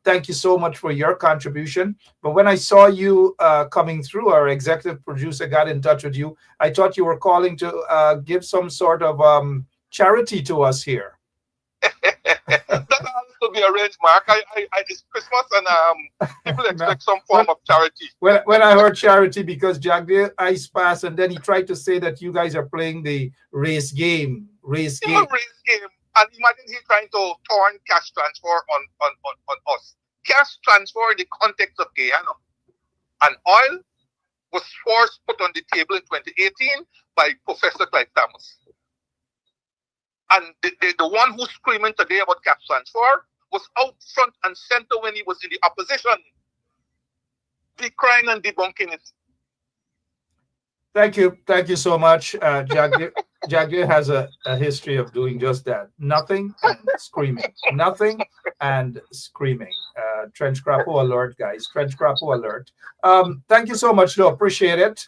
[SPEAKER 7] Thank you so much for your contribution. But when I saw you coming through, our executive producer got in touch with you. I thought you were calling to give some sort of charity to us here.
[SPEAKER 8] That has to be arranged, Mark. It's Christmas and people expect some form of charity.
[SPEAKER 7] When I heard charity, because Jack Dale ice pass, and then he tried to say that you guys are playing the race game. Race game.
[SPEAKER 8] And imagine he trying to turn cash transfer on us. Cash transfer in the context of Guyana. And oil was first put on the table in 2018 by Professor Clive Thomas. And the one who's screaming today about cash transfer was out front and center when he was in the opposition, decrying and debunking it.
[SPEAKER 7] Thank you so much. Jack has a history of doing just that. Nothing and screaming. Nothing and screaming. Trench Crapo alert, guys. Trench Crapo alert. Thank you so much, though. Appreciate it.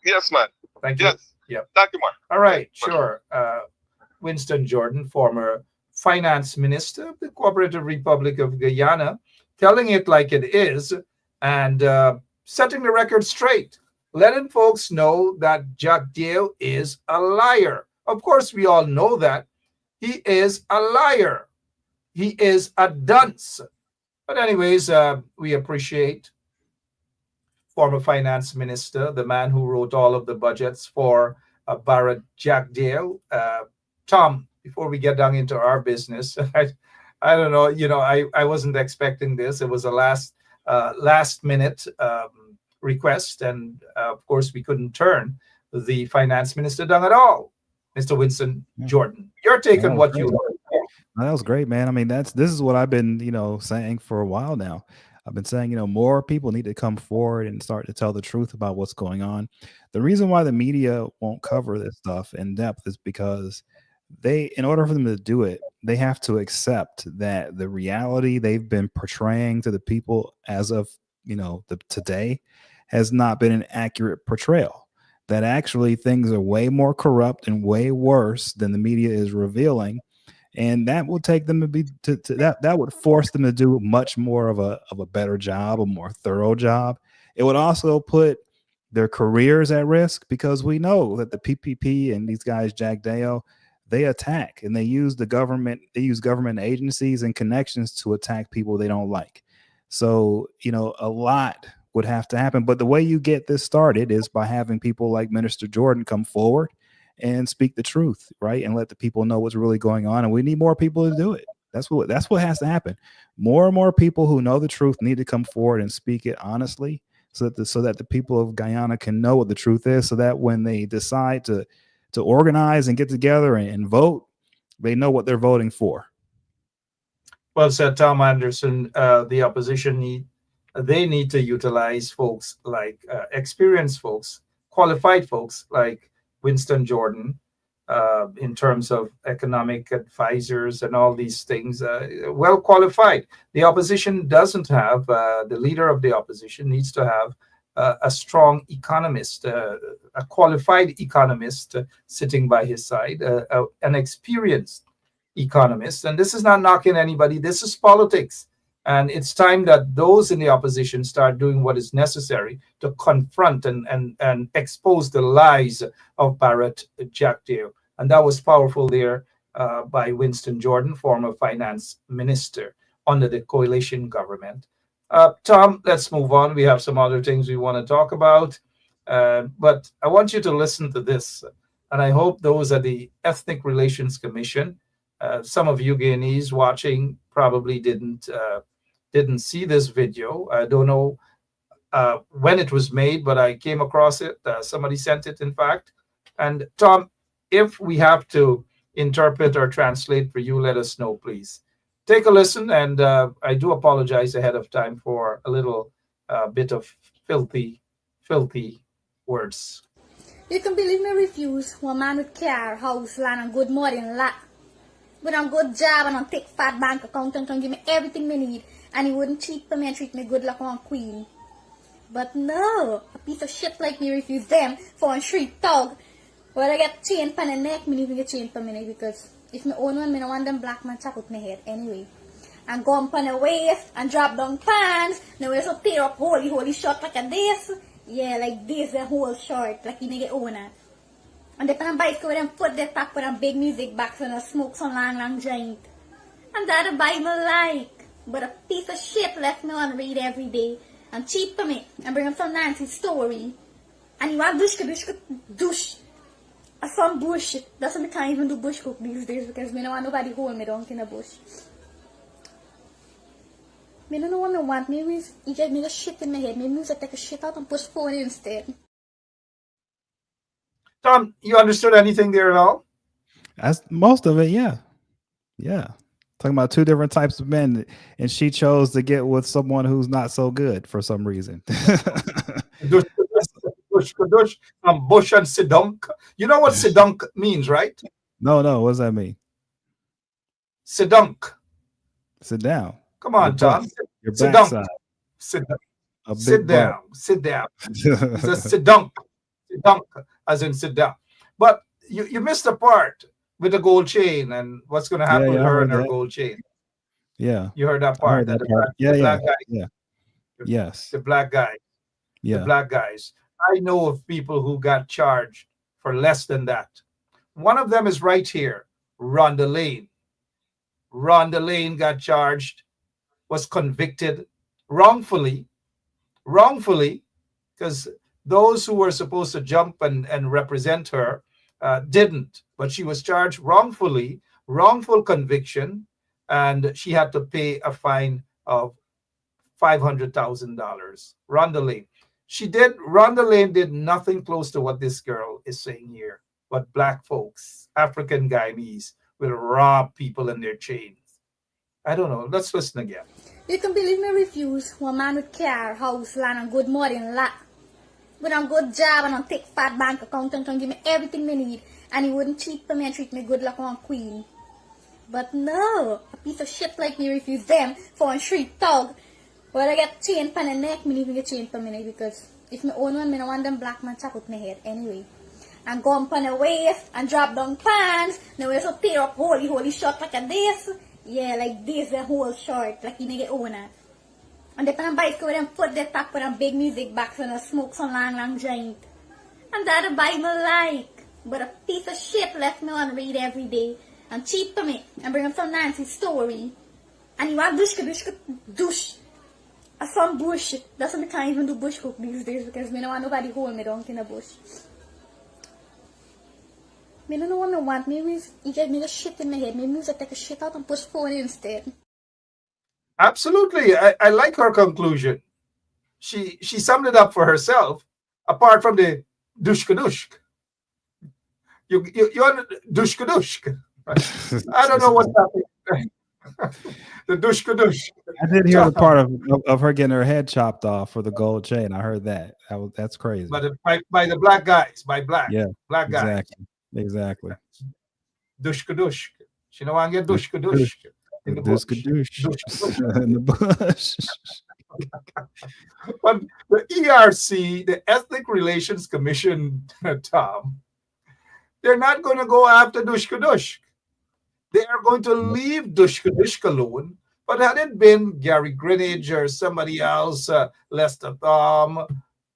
[SPEAKER 8] Yes, man.
[SPEAKER 7] Thank you.
[SPEAKER 8] Yes.
[SPEAKER 7] Yep.
[SPEAKER 8] Thank you, Mark.
[SPEAKER 7] All right, sure. Winston Jordan, former finance minister of the Cooperative Republic of Guyana, telling it like it is and setting the record straight, letting folks know that Jack Dale is a liar. Of course, we all know that. He is a liar. He is a dunce. But anyways, we appreciate former finance minister, the man who wrote all of the budgets for Barrett Jack Dale. Tom, before we get down into our business, I don't know, I wasn't expecting this. It was a last minute request, and of course we couldn't turn the finance minister down at all. Mr. Winston Jordan, your take on what you
[SPEAKER 9] that was great, man. I mean, this is what I've been saying for a while now. I've been saying more people need to come forward and start to tell the truth about what's going on. The reason why the media won't cover this stuff in depth is because in order for them to do it, they have to accept that the reality they've been portraying to the people as of today has not been an accurate portrayal. That actually things are way more corrupt and way worse than the media is revealing, and that will take them that would force them to do much more of a better job, a more thorough job. It would also put their careers at risk, because we know that the PPP and these guys, Jack Dale, they attack and they use government agencies and connections to attack people they don't like. So, a lot would have to happen. But the way you get this started is by having people like Minister Jordan come forward and speak the truth, right? And let the people know what's really going on. And we need more people to do it. That's what has to happen. More and more people who know the truth need to come forward and speak it honestly, so that the people of Guyana can know what the truth is, so that when they decide to organize and get together and vote, they know what they're voting for.
[SPEAKER 7] Well said, Tom Anderson. The opposition need to utilize folks like experienced folks, qualified folks like Winston Jordan, in terms of economic advisors and all these things, well qualified. The opposition doesn't have, the leader of the opposition needs to have a strong economist, a qualified economist sitting by his side, an experienced economist. And this is not knocking anybody. This is politics. And it's time that those in the opposition start doing what is necessary to confront and expose the lies of Barrett Jack Dale. And that was powerful there by Winston Jordan, former finance minister under the coalition government. Tom, let's move on. We have some other things we want to talk about. But I want you to listen to this. And I hope those at the Ethnic Relations Commission, some of you Guyanese watching probably didn't see this video. I don't know when it was made, but I came across it. Somebody sent it, in fact. And Tom, if we have to interpret or translate for you, let us know, please. Take a listen, and I do apologize ahead of time for a little bit of filthy words.
[SPEAKER 10] You can believe me refuse one man with car, house, land, and good morning lot. With a good job and a thick fat bank account and can give me everything me need, and he wouldn't cheat for me and treat me good like one queen. But no, a piece of shit like me refuse them for a street dog. Well, I get chain pan and neck, me even get chain for me, because if me own one, me no want them black man chop with my head anyway. and go up on the waist and drop down pants. Now we also tear up holy short like a this. Yeah, like this, the whole short, like you nigga owner. And they pan bicycle with them foot they top with them big music box and smoke some long joint. And that the Bible like. But a piece of shit left me on read every day. And cheat for me and bring up some Nancy's story. And you want douche. Some bush. That's why I can't even do bush cook these days because I don't want nobody hold me down in the bush. I don't know what I want. Maybe you get me the shit in my head. Maybe I take a shit out and push forward instead.
[SPEAKER 7] Tom, you understood anything there at all?
[SPEAKER 9] That's most of it, yeah. Yeah. Talking about two different types of men, and she chose to get with someone who's not so good for some reason.
[SPEAKER 7] Bush and Sidunk. You know what Sidunk means, right?
[SPEAKER 9] No. What does that mean?
[SPEAKER 7] Sidunk.
[SPEAKER 9] Sit down.
[SPEAKER 7] Come on, Tom.
[SPEAKER 9] Your
[SPEAKER 7] Sidunk.
[SPEAKER 9] backside.
[SPEAKER 7] Sit
[SPEAKER 9] Sit
[SPEAKER 7] down. Sit down. It's a Sidunk. Sidunk, as in sit down. But you missed the part with the gold chain and what's going to happen with her and her gold chain.
[SPEAKER 9] Yeah.
[SPEAKER 7] You heard that part.
[SPEAKER 9] That part. Black guy.
[SPEAKER 7] Yeah.
[SPEAKER 9] Yes.
[SPEAKER 7] The black guy.
[SPEAKER 9] Yeah.
[SPEAKER 7] The black guys. I know of people who got charged for less than that. One of them is right here, Rhonda Lane. Rhonda Lane got charged, was convicted wrongfully, because those who were supposed to jump and represent her didn't. But she was charged wrongfully, wrongful conviction, and she had to pay a fine of $500,000. Rhonda Lane. Rhonda Lane did nothing close to what this girl is saying here. But black folks, African Guyanese, will rob people in their chains. I don't know. Let's listen again.
[SPEAKER 10] You can believe me refuse one man with car, house, land, and good morning lot. With a good job and a thick fat bank account and can give me everything me need. And he wouldn't cheat for me and treat me good like one queen. But no, a piece of shit like me refuse them for a street thug. Well, I get chain for the neck, me even get chain for me neck because if me own one, me don't want them black man chop with my head anyway. And go up on the waist and drop down pants. Now we also tear up holy short like a this. Yeah, like this, the whole short, like you nigga owner. And they pan bicycle with them foot they top with them big music box and smoke some long joint. And that the Bible like. But a piece of shit left me on read every day. And cheat for me and bring up some Nancy's story. And you want douche. Some bush. That's why I can't even do bush cook these days because I don't want nobody hold me down in the bush. I don't know what I want. Maybe you get me the shit in my head. Maybe I take a shit out and push forward instead.
[SPEAKER 7] Absolutely. I like her conclusion. She summed it up for herself, apart from the dushka. You on dushka. I don't know what's happening. The dushka.
[SPEAKER 9] I did hear the part of her getting her head chopped off for the gold chain. I heard that. That's crazy.
[SPEAKER 7] But by the black guys, by black.
[SPEAKER 9] Yeah,
[SPEAKER 7] black guys.
[SPEAKER 9] Exactly.
[SPEAKER 7] Dushka. She don't want to get dushka. In the bush.
[SPEAKER 9] In the bush.
[SPEAKER 7] But the ERC, the Ethnic Relations Commission, Tom, they're not going to go after dushka. They are going to leave dushka alone. But had it been Gary Greenidge or somebody else, Lester Thom,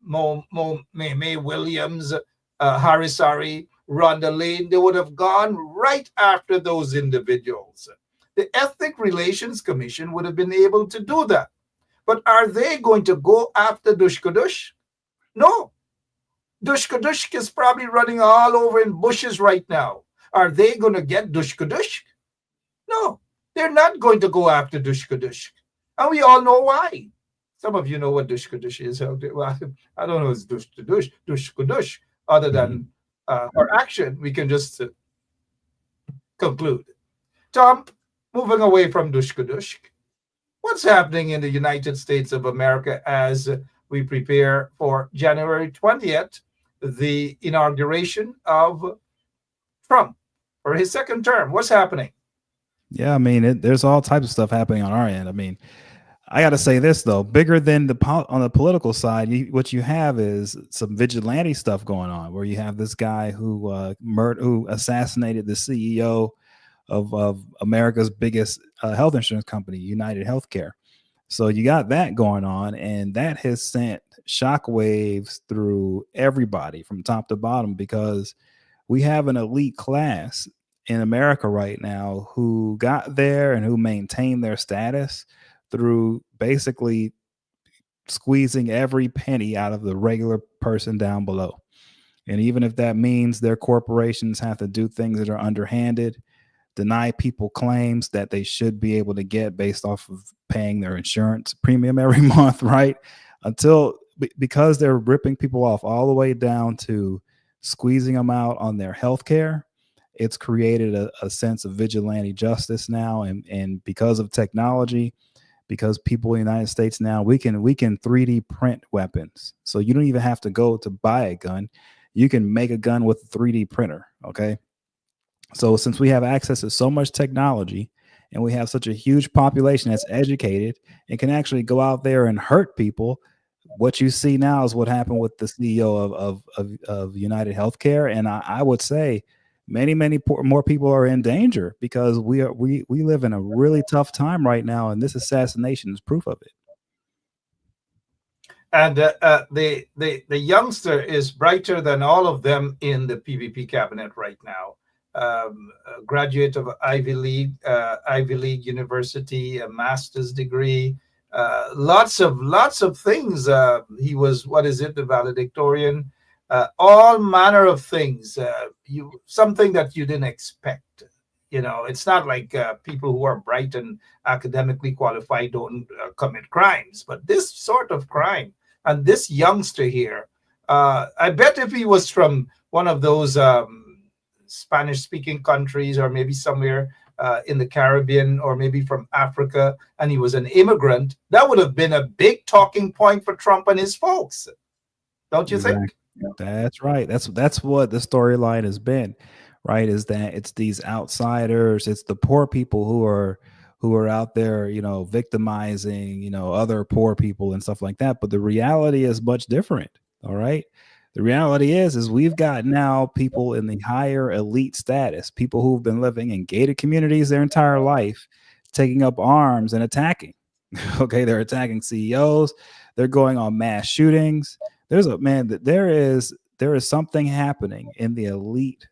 [SPEAKER 7] May Williams, Harisari, Rhonda Lane, they would have gone right after those individuals. The Ethnic Relations Commission would have been able to do that. But are they going to go after dushka? No. Dushka is probably running all over in bushes right now. Are they going to get dushka? No. They're not going to go after dushka. And we all know why. Some of you know what dushka is. Well, I don't know it's dushka. Other than her action, we can just conclude. Tom, moving away from dushka, what's happening in the United States of America as we prepare for January 20th, the inauguration of Trump for his second term? What's happening?
[SPEAKER 9] Yeah, I mean, there's all types of stuff happening on our end. I mean, I got to say this, though, bigger than on the political side, what you have is some vigilante stuff going on where you have this guy who assassinated the CEO of America's biggest health insurance company, United Healthcare. So you got that going on, and that has sent shockwaves through everybody from top to bottom, because we have an elite class in America right now who got there and who maintain their status through basically squeezing every penny out of the regular person down below. And even if that means their corporations have to do things that are underhanded, deny people claims that they should be able to get based off of paying their insurance premium every month, right? Because they're ripping people off all the way down to squeezing them out on their health care. It's created a sense of vigilante justice now. And because of technology, because people in the United States now, we can 3D print weapons. So you don't even have to go to buy a gun. You can make a gun with a 3D printer, okay? So since we have access to so much technology, and we have such a huge population that's educated and can actually go out there and hurt people, what you see now is what happened with the CEO of United Healthcare. And I would say many more people are in danger, because we live in a really tough time right now, and this assassination is proof of it.
[SPEAKER 7] And the youngster is brighter than all of them in the PVP cabinet right now. A graduate of Ivy League University, a master's degree, lots of things. He was, the valedictorian, all manner of things. Something that you didn't expect. It's not like people who are bright and academically qualified don't commit crimes, but this sort of crime. And this youngster here, I bet if he was from one of those Spanish-speaking countries, or maybe somewhere in the Caribbean, or maybe from Africa, and he was an immigrant, that would have been a big talking point for Trump and his folks. Don't you think?
[SPEAKER 9] That's right. That's what the storyline has been, right? Is that it's these outsiders, it's the poor people who are out there, victimizing, other poor people and stuff like that. But the reality is much different. All right. The reality is we've got now people in the higher elite status, people who've been living in gated communities their entire life, taking up arms and attacking. Okay. They're attacking CEOs. They're going on mass shootings. There is something happening in the elite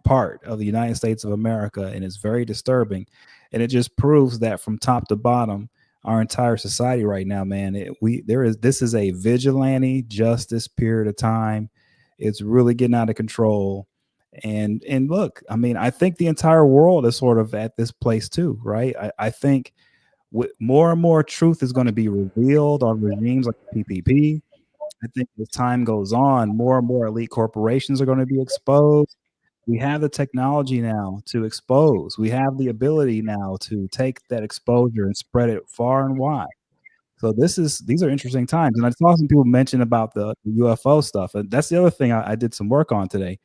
[SPEAKER 9] part of the United States of America, and it's very disturbing. And it just proves that from top to bottom, our entire society right now, man, this is a vigilante justice period of time. It's really getting out of control. And look, I mean, I think the entire world is sort of at this place too, right? I think more and more truth is going to be revealed on regimes like PPP. I think as time goes on, more and more elite corporations are going to be exposed. We have the technology now to expose. We have the ability now to take that exposure and spread it far and wide. So these are interesting times. And I saw some people mention about the UFO stuff. And that's the other thing I did some work on today.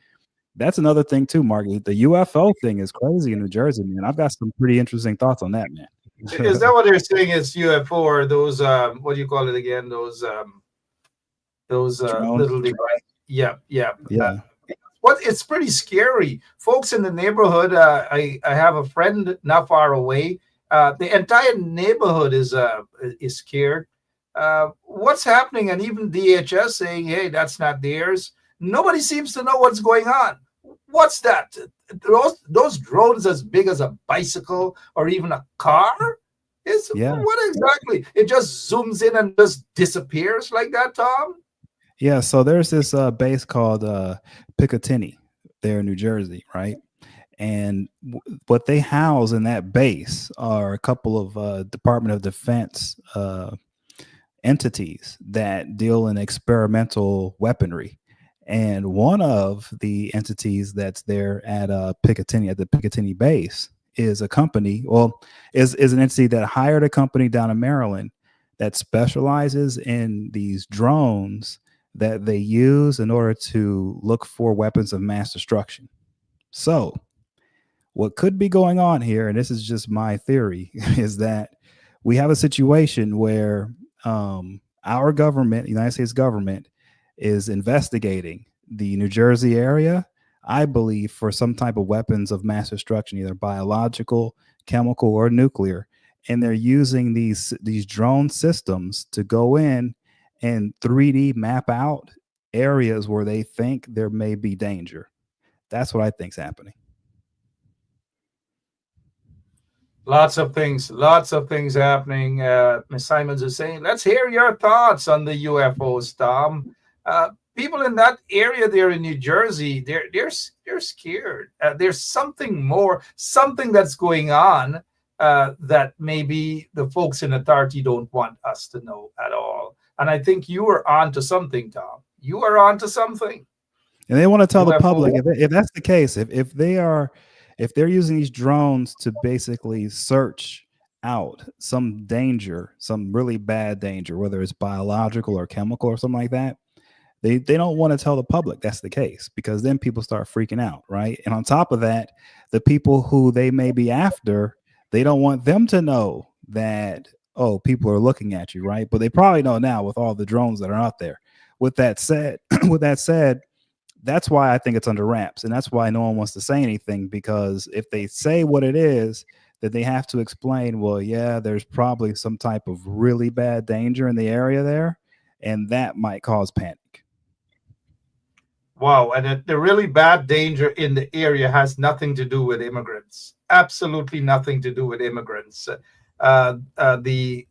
[SPEAKER 9] That's another thing too, Mark. The UFO thing is crazy in New Jersey, man. I've got some pretty interesting thoughts on that, man.
[SPEAKER 7] Is that what they're saying is UFO, or those, what do you call it again? Those little devices. Yeah. It's pretty scary, folks in the neighborhood. I have a friend not far away. The entire neighborhood is scared. What's happening? And even DHS saying, "Hey, that's not theirs." Nobody seems to know what's going on. What's that? Those drones as big as a bicycle or even a car? What exactly? It just zooms in and just disappears like that, Tom?
[SPEAKER 9] Yeah, so there's this base called Picatinny there in New Jersey, right? And what they house in that base are a couple of Department of Defense entities that deal in experimental weaponry. And one of the entities that's there at Picatinny, at the Picatinny base, is a company, is an entity that hired a company down in Maryland that specializes in these drones that they use in order to look for weapons of mass destruction. So what could be going on here, and this is just my theory, is that we have a situation where our government, the United States government, is investigating the New Jersey area I believe, for some type of weapons of mass destruction, either biological, chemical, or nuclear. And they're using these drone systems to go in and 3D map out areas where they think there may be danger. That's what I think's happening.
[SPEAKER 7] Lots of things happening. Ms. Simons is saying, let's hear your thoughts on the UFOs, Tom. People in that area there in New Jersey, they're scared. There's something more, something that's going on that maybe the folks in authority don't want us to know at all. And I think you are onto something, Tom. You are onto something.
[SPEAKER 9] And they want to tell
[SPEAKER 7] UFO.
[SPEAKER 9] the public, if that's the case, if they're using these drones to basically search out some danger, some really bad danger, whether it's biological or chemical or something like that, they don't want to tell the public that's the case, because then people start freaking out, right? And on top of that, the people who they may be after, they don't want them to know that, oh, people are looking at you, right? But they probably know now with all the drones that are out there. With that said, that's why I think it's under wraps, and that's why no one wants to say anything, because if they say what it is, that they have to explain, well, yeah, there's probably some type of really bad danger in the area there, and that might cause panic.
[SPEAKER 7] Wow, and the really bad danger in the area has nothing to do with immigrants. Absolutely nothing to do with immigrants. The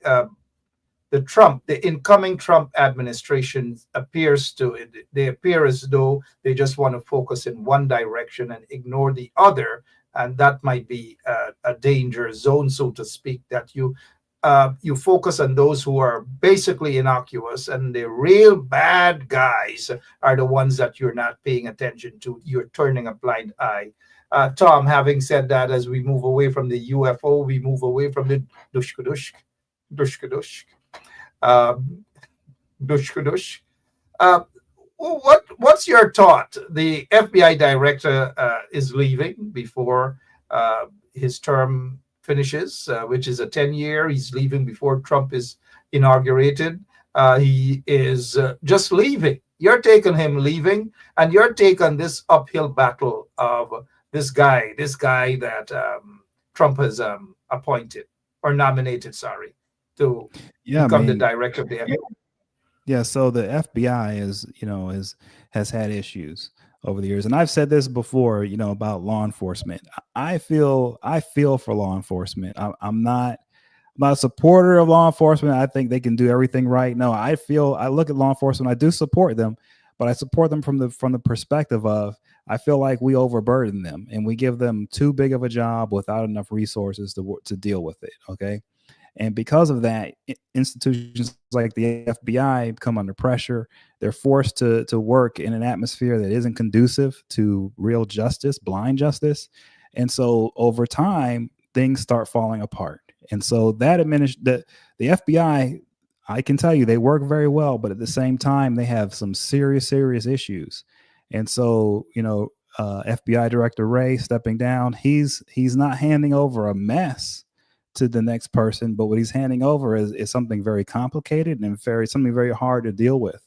[SPEAKER 7] incoming Trump administration appear as though they just want to focus in one direction and ignore the other, and that might be a danger zone, so to speak. That you focus on those who are basically innocuous, and the real bad guys are the ones that you're not paying attention to. You're turning a blind eye. Tom, having said that, as we move away from the UFO, we move away from the dushkadushk. What's your thought? The FBI director is leaving before his term finishes, which is a 10-year. He's leaving before Trump is inaugurated. He is just leaving. Your take on him leaving, and your take on this uphill battle of this guy that Trump has appointed or nominated, to become the director of the FBI.
[SPEAKER 9] Yeah, so the FBI has had issues over the years, and I've said this before, about law enforcement. I feel for law enforcement. I'm not a supporter of law enforcement. I think they can do everything right. No, I look at law enforcement. I do support them, but I support them from the perspective of, I feel like we overburden them and we give them too big of a job without enough resources to deal with it. Okay. And because of that, institutions like the FBI come under pressure. They're forced to work in an atmosphere that isn't conducive to real justice, blind justice. And so over time, things start falling apart. And so the FBI, I can tell you, they work very well, but at the same time, they have some serious issues. And so, FBI Director Wray stepping down, he's not handing over a mess to the next person, but what he's handing over is something very complicated and something very hard to deal with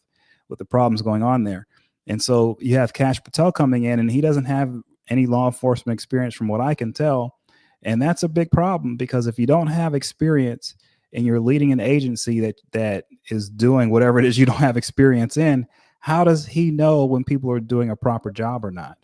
[SPEAKER 9] the problems going on there. And so you have Kash Patel coming in, and he doesn't have any law enforcement experience from what I can tell. And that's a big problem, because if you don't have experience and you're leading an agency that is doing whatever it is you don't have experience in, how does he know when people are doing a proper job or not?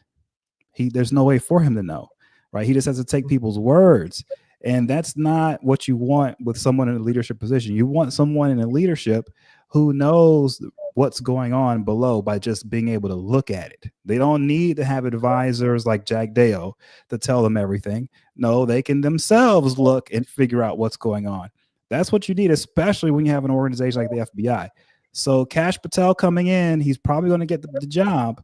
[SPEAKER 9] There's no way for him to know, right? He just has to take people's words. And that's not what you want with someone in a leadership position. You want someone in a leadership who knows what's going on below by just being able to look at it. They don't need to have advisors like Jack Dale to tell them everything. No, they can themselves look and figure out what's going on. That's what you need, especially when you have an organization like the FBI. So Kash Patel coming in, he's probably going to get the job.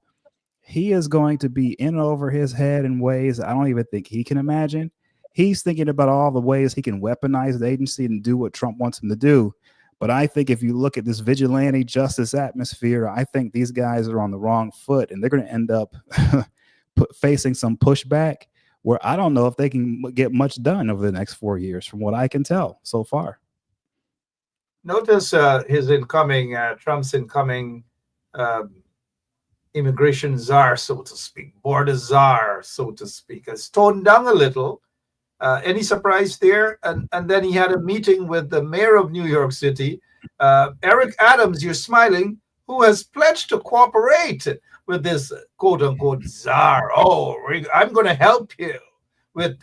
[SPEAKER 9] He is going to be in over his head in ways I don't even think he can imagine. He's thinking about all the ways he can weaponize the agency and do what Trump wants him to do. But I think if you look at this vigilante justice atmosphere, I think these guys are on the wrong foot, and they're going to end up facing some pushback where I don't know if they can get much done over the next 4 years, from what I can tell so far.
[SPEAKER 7] Notice Trump's incoming immigration czar, so to speak, border czar, so to speak, has toned down a little. Any surprise there? And then he had a meeting with the mayor of New York City, Eric Adams, you're smiling, who has pledged to cooperate with this quote unquote czar. Oh, I'm going to help you with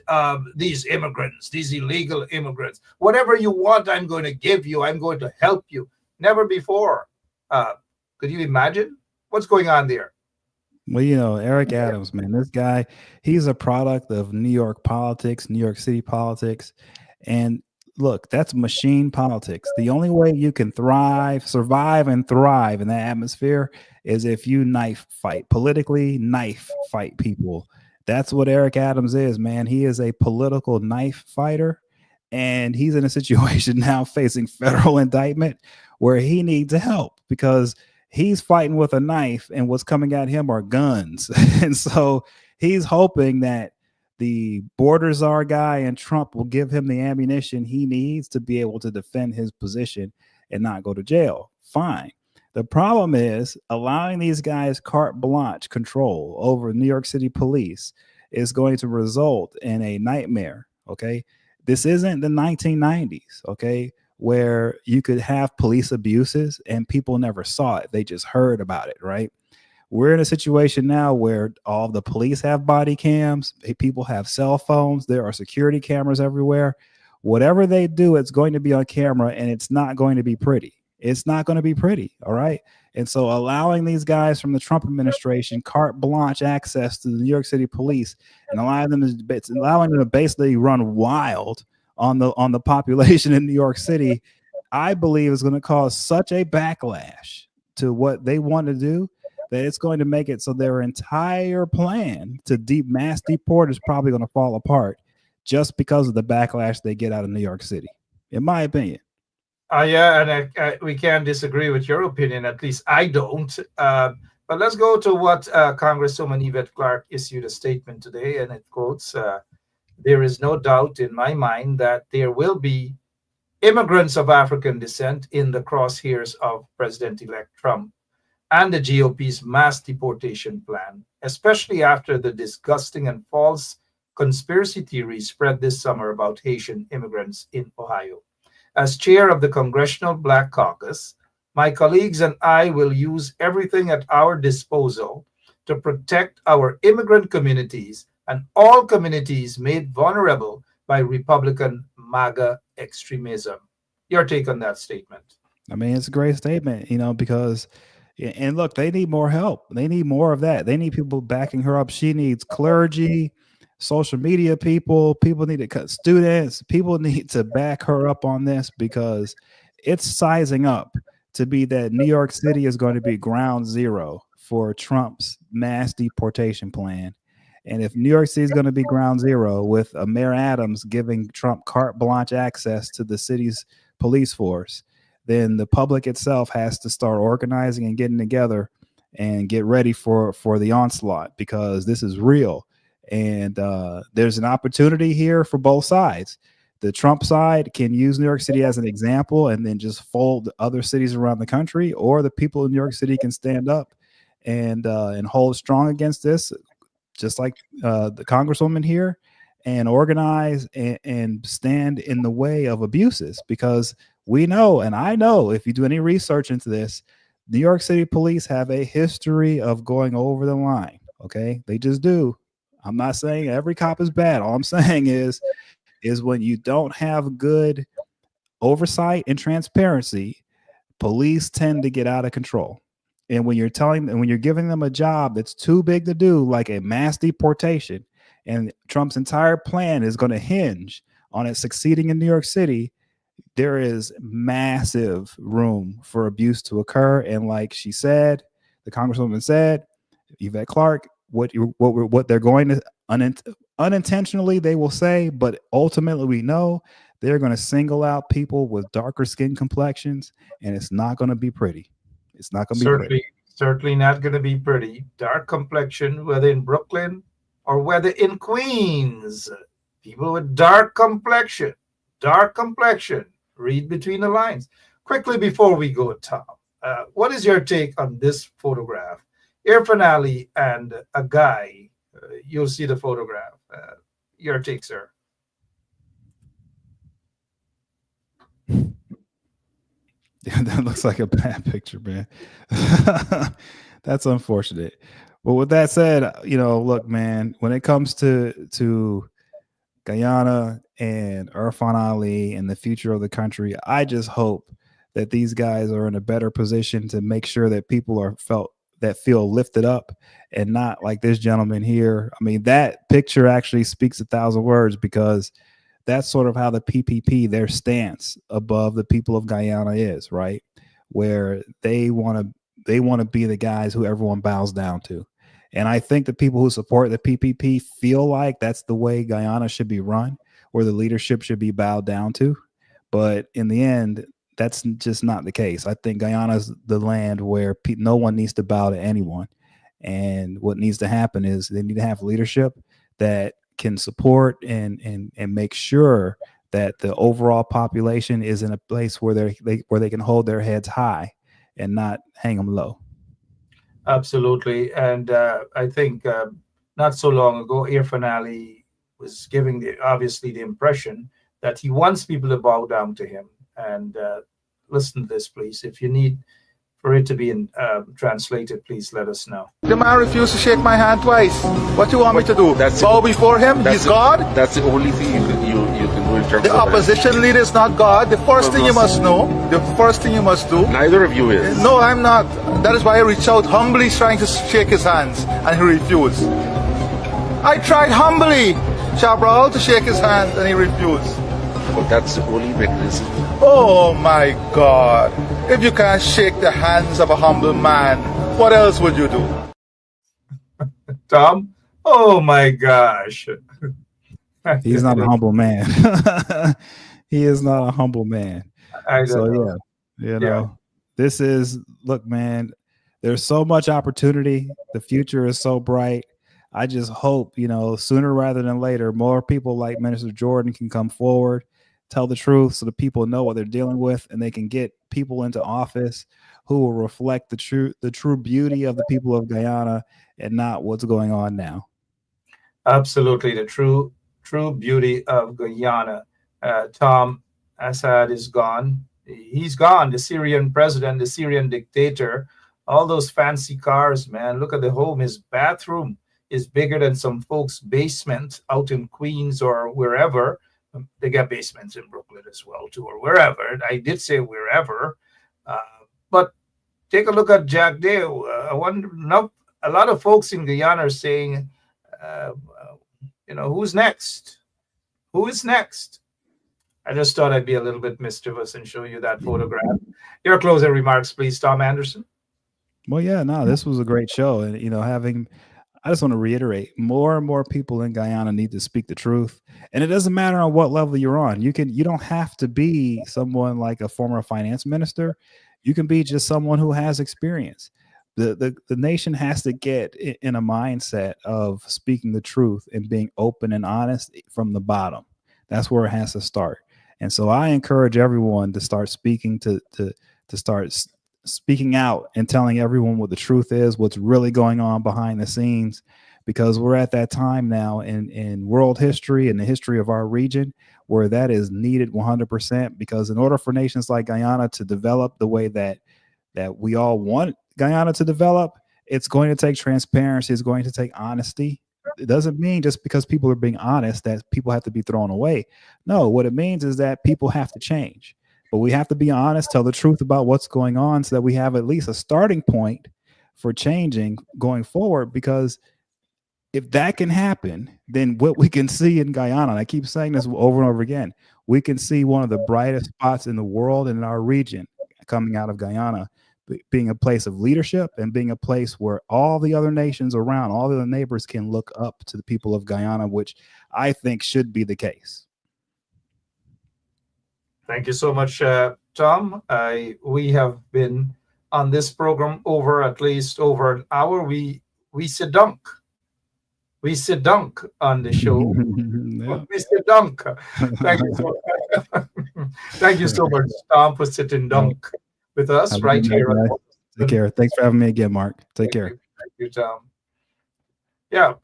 [SPEAKER 7] these immigrants, these illegal immigrants. Whatever you want, I'm going to give you. I'm going to help you. Never before. Could you imagine what's going on there?
[SPEAKER 9] Well, you know, Eric Adams, man, this guy, he's a product of New York politics, New York City politics. And look, that's machine politics. The only way you can survive and thrive in that atmosphere is if you knife fight, politically knife fight people. That's what Eric Adams is, man. He is a political knife fighter. And he's in a situation now facing federal indictment where he needs help because he's fighting with a knife and what's coming at him are guns. And so he's hoping that the border czar guy and Trump will give him the ammunition he needs to be able to defend his position and not go to jail. Fine. The problem is allowing these guys carte blanche control over New York City police is going to result in a nightmare. Okay. This isn't the 1990s. Okay. Where you could have police abuses and people never saw it. They just heard about it, right? We're in a situation now where all the police have body cams, people have cell phones, there are security cameras everywhere. Whatever they do, it's going to be on camera and it's not going to be pretty. It's not going to be pretty, all right? And so allowing these guys from the Trump administration carte blanche access to the New York City police and allowing them to basically run wild on the population in New York City, I believe is going to cause such a backlash to what they want to do that it's going to make it so their entire plan to mass deport is probably going to fall apart just because of the backlash they get out of New York City, in my opinion.
[SPEAKER 7] Yeah, and we can't disagree with your opinion. At least I don't. But let's go to what Congresswoman Yvette Clarke issued a statement today, and it quotes, there is no doubt in my mind that there will be immigrants of African descent in the crosshairs of President-elect Trump and the GOP's mass deportation plan, especially after the disgusting and false conspiracy theories spread this summer about Haitian immigrants in Ohio. As chair of the Congressional Black Caucus, my colleagues and I will use everything at our disposal to protect our immigrant communities and all communities made vulnerable by Republican MAGA extremism. Your take on that statement?
[SPEAKER 9] I mean, it's a great statement, you know, because, and look, they need more help. They need more of that. They need people backing her up. She needs clergy, social media people. People need to cut students. People need to back her up on this because it's sizing up to be that New York City is going to be ground zero for Trump's mass deportation plan. And if New York City is going to be ground zero with Mayor Adams giving Trump carte blanche access to the city's police force, then the public itself has to start organizing and getting together and get ready for the onslaught because this is real. And there's an opportunity here for both sides. The Trump side can use New York City as an example and then just fold other cities around the country, or the people in New York City can stand up and hold strong against this, just like the Congresswoman here, and organize and stand in the way of abuses. Because we know, and I know, if you do any research into this, New York City police have a history of going over the line. Okay, they just do. I'm not saying every cop is bad. All I'm saying is when you don't have good oversight and transparency, police tend to get out of control. And when you're giving them a job that's too big to do, like a mass deportation, and Trump's entire plan is going to hinge on it succeeding in New York City, there is massive room for abuse to occur. And like she said, the Congresswoman said, Yvette Clarke, what they're going to unintentionally, they will say, but ultimately we know they're going to single out people with darker skin complexions, and it's not going to be pretty. It's not going to be pretty.
[SPEAKER 7] Certainly not going to be pretty. Dark complexion, whether in Brooklyn or whether in Queens. People with dark complexion. Read between the lines. Quickly before we go, Tom, what is your take on this photograph? Irfan Ali and a guy. You'll see the photograph. Your take, sir.
[SPEAKER 9] Yeah, that looks like a bad picture, man. That's unfortunate. But with that said, look, man, when it comes to Guyana and Irfan Ali and the future of the country, I just hope that these guys are in a better position to make sure that people are feel lifted up and not like this gentleman here. I mean, that picture actually speaks 1,000 words, because that's sort of how the PPP, their stance above the people of Guyana is, right? Where they want to be the guys who everyone bows down to. And I think the people who support the PPP feel like that's the way Guyana should be run, where the leadership should be bowed down to. But in the end, that's just not the case. I think Guyana's the land where no one needs to bow to anyone. And what needs to happen is they need to have leadership that can support and make sure that the overall population is in a place where they can hold their heads high and not hang them low.
[SPEAKER 7] Absolutely. And I think not so long ago, Irfan Ali was giving obviously the impression that he wants people to bow down to him. And listen to this, please. If you need for it to be translated, please let us know.
[SPEAKER 11] The man refused to shake my hand twice. What do you want me to do? Bow before him? He's God?
[SPEAKER 12] That's the only thing you can do in terms
[SPEAKER 11] the
[SPEAKER 12] of
[SPEAKER 11] opposition leader is not God. The first thing you must know, the first thing you must do.
[SPEAKER 12] Neither of you is.
[SPEAKER 11] No, I'm not. That is why I reached out humbly trying to shake his hands, and he refused. I tried humbly, Chabral, to shake his hand, and he refused.
[SPEAKER 12] But that's the only mechanism.
[SPEAKER 11] Oh my God. If you can't shake the hands of a humble man, what else would you do?
[SPEAKER 7] Tom? Oh my gosh.
[SPEAKER 9] He's not a humble man. He is not a humble man.
[SPEAKER 7] I don't know.
[SPEAKER 9] Yeah, this is, look, man, there's so much opportunity. The future is so bright. I just hope, sooner rather than later, more people like Minister Jordan can come forward, tell the truth, so the people know what they're dealing with, and they can get people into office who will reflect the true beauty of the people of Guyana and not what's going on now.
[SPEAKER 7] Absolutely, the true beauty of Guyana. Tom, Assad is gone. He's gone. The Syrian president, the Syrian dictator, all those fancy cars, man. Look at the home. His bathroom is bigger than some folks' basement out in Queens or wherever. They got basements in Brooklyn as well, too, or wherever. I did say wherever. But take a look at Jack Dale. I wonder, a lot of folks in Guyana are saying, who's next? Who is next? I just thought I'd be a little bit mischievous and show you that photograph. Your closing remarks, please, Tom Anderson.
[SPEAKER 9] Well, yeah, no, this was a great show. And, I just want to reiterate, more and more people in Guyana need to speak the truth. And it doesn't matter on what level you're on. You don't have to be someone like a former finance minister. You can be just someone who has experience. The nation has to get in a mindset of speaking the truth and being open and honest from the bottom. That's where it has to start. And so I encourage everyone to start speaking to start speaking out and telling everyone what the truth is, what's really going on behind the scenes, because we're at that time now in world history and the history of our region where that is needed 100%. Because in order for nations like Guyana to develop the way that we all want Guyana to develop, it's going to take transparency. It's going to take honesty. It doesn't mean just because people are being honest that people have to be thrown away. No, what it means is that people have to change. But we have to be honest, tell the truth about what's going on so that we have at least a starting point for changing going forward. Because if that can happen, then what we can see in Guyana, and I keep saying this over and over again, we can see one of the brightest spots in the world and in our region coming out of Guyana, being a place of leadership and being a place where all the other nations around, all the other neighbors can look up to the people of Guyana, which I think should be the case.
[SPEAKER 7] Thank you so much, Tom. We have been on this program at least over an hour. We sit dunk. We sit dunk on the show.
[SPEAKER 9] Yeah.
[SPEAKER 7] We sit dunk. Thank you so much, Tom, for sitting dunk with us right here.
[SPEAKER 9] Take care. Thanks for having me again, Mark. Take care.
[SPEAKER 7] Thank you, Tom. Yeah,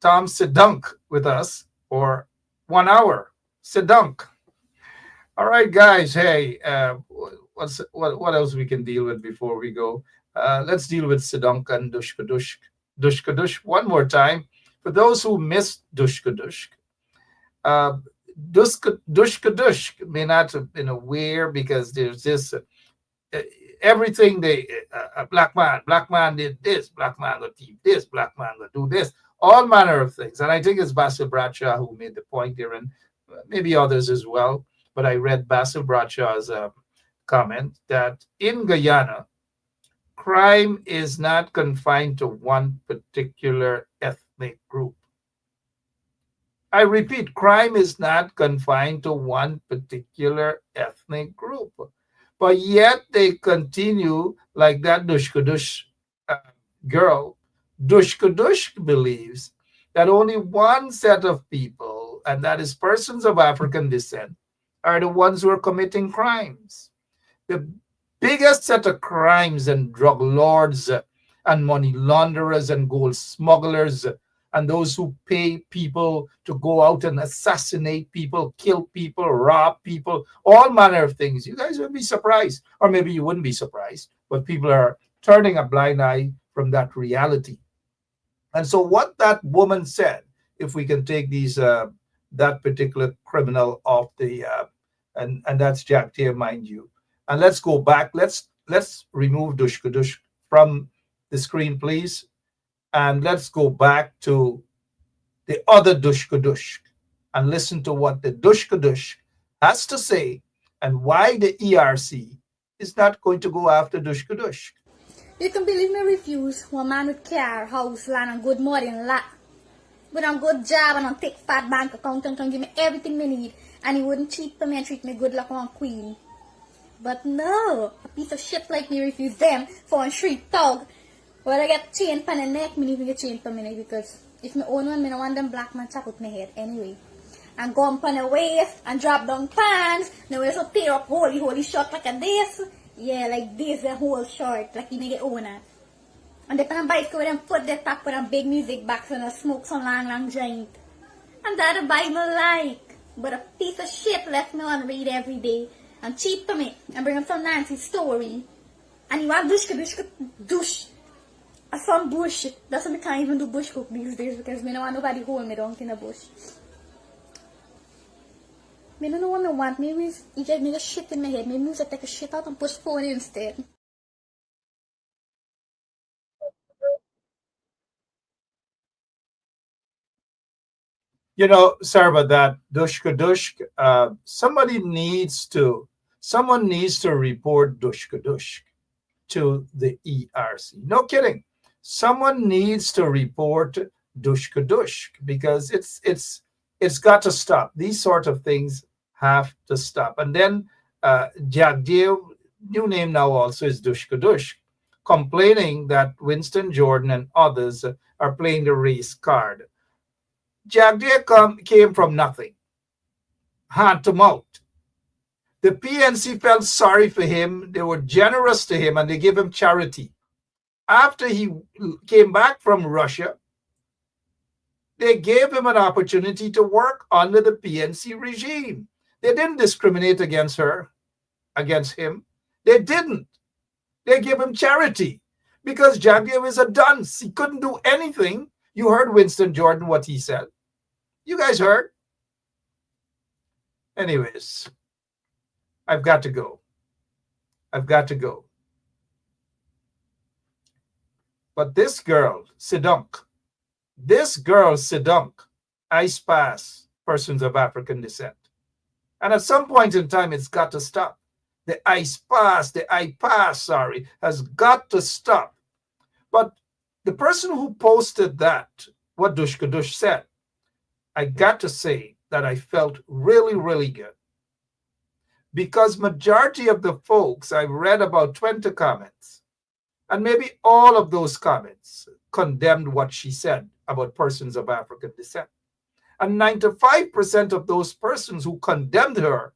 [SPEAKER 7] Tom Sedunk with us for 1 hour. Sedunk. All right, guys. Hey, what else we can deal with before we go? Let's deal with Sedunk and Dushkadushk. Dushkadushk one more time. For those who missed Dushkadushk, Dushkadushk may not have been aware because there's this everything they black man did this, black man will keep this, black man will do this, all manner of things. And I think it's Basil Bradshaw who made the point there, and maybe others as well. But I read Basil Bradshaw's comment that in Guyana, crime is not confined to one particular ethnic group. I repeat, crime is not confined to one particular ethnic group. But yet they continue like that Dushkadush girl. Dushkadush believes that only one set of people, and that is persons of African descent, are the ones who are committing crimes. The biggest set of crimes and drug lords and money launderers and gold smugglers and those who pay people to go out and assassinate people, kill people, rob people, all manner of things. You guys would be surprised, or maybe you wouldn't be surprised, but people are turning a blind eye from that reality. And so what that woman said, if we can take these that particular criminal off the and that's Jack Deere, mind you, and let's go back. Let's remove Dushkadush from the screen, please. And let's go back to the other Dushkadush and listen to what the Dushkadush has to say and why the ERC is not going to go after Dushkadush.
[SPEAKER 10] You can believe me refuse one man with car, house, land, and good money and lot. With a good job and a thick fat bank account and can give me everything me need, and he wouldn't cheat for me and treat me good like one queen. But no, a piece of shit like me refuse them for a street dog. Well, I get chain for the neck, me even get chain for me neck, because if me own one, me no want them black man chop with my head anyway. And go on the waist and drop down pants. Now we also tear up holy short like a this. Yeah, like this, the whole short, like you may get owner. And they can bike with them foot they top with a big music box and a smoke some long joint. And that a Bible like. But a piece of shit left me on read every day. And cheat to me and bring up some Nancy story. And you want douche. Some bullshit. That's why I can't even do bush cook these days, because I don't want nobody hold me down in the bush. I don't know what I want. Maybe you get me the shit in my head. Maybe I take a shit out and push phone instead.
[SPEAKER 7] You know, sorry about that, Dushkadush. Someone needs to report Dushkadush to the ERC. No kidding. Someone needs to report Dushkadush because it's got to stop. These sort of things have to stop. And then Jagdev, new name now also is Dushkadush, complaining that Winston Jordan and others are playing the race card. Jagdev came from nothing, hand to mouth. The PNC felt sorry for him. They were generous to him and they gave him charity. After he came back from Russia, they gave him an opportunity to work under the PNC regime. They didn't discriminate against him. They didn't. They gave him charity because Jagdev is a dunce. He couldn't do anything. You heard Winston Jordan, what he said. You guys heard? Anyways, I've got to go. But this girl, Sidunk, ice pass persons of African descent. And at some point in time, it's got to stop. The I-pass, has got to stop. But the person who posted that, what Dushkadush said, I got to say that I felt really, really good. Because majority of the folks, I've read about 20 comments, and maybe all of those comments condemned what she said about persons of African descent. And 95% of those persons who condemned her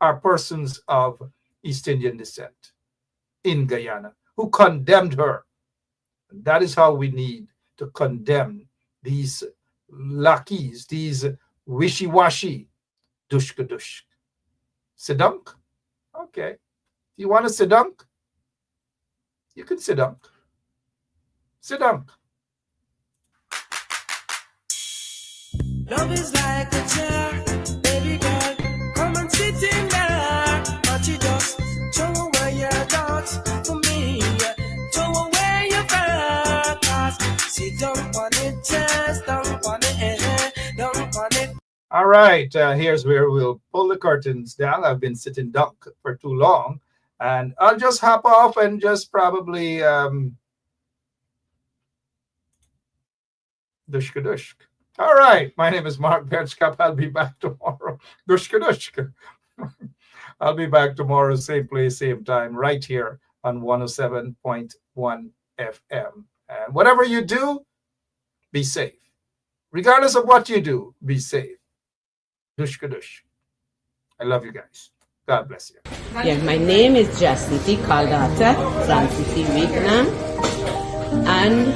[SPEAKER 7] are persons of East Indian descent in Guyana, who condemned her. That is how we need to condemn these lackeys, these wishy-washy, dushka-dushk. Sidunk? Okay. You want to sidunk? You can sidunk. Sidunk.
[SPEAKER 1] Love is like a chair, baby girl, come and sit in there. But you just throw away your thoughts for me. Throw away your fear, 'cause she don't want it, just don't want it, don't want it.
[SPEAKER 7] All right, here's where we'll pull the curtains down. I've been sitting duck for too long, and I'll just hop off and just probably dushka-dushk. All right, my name is Mark Benchcap. I'll be back tomorrow. Dushka-dushk. I'll be back tomorrow, same place, same time, right here on 107.1 FM. And whatever you do, be safe. Regardless of what you do, be safe. Dushka-dush. I love you guys. God bless you.
[SPEAKER 5] Yeah, my name is Jacity Caldata Francis Vietnam, and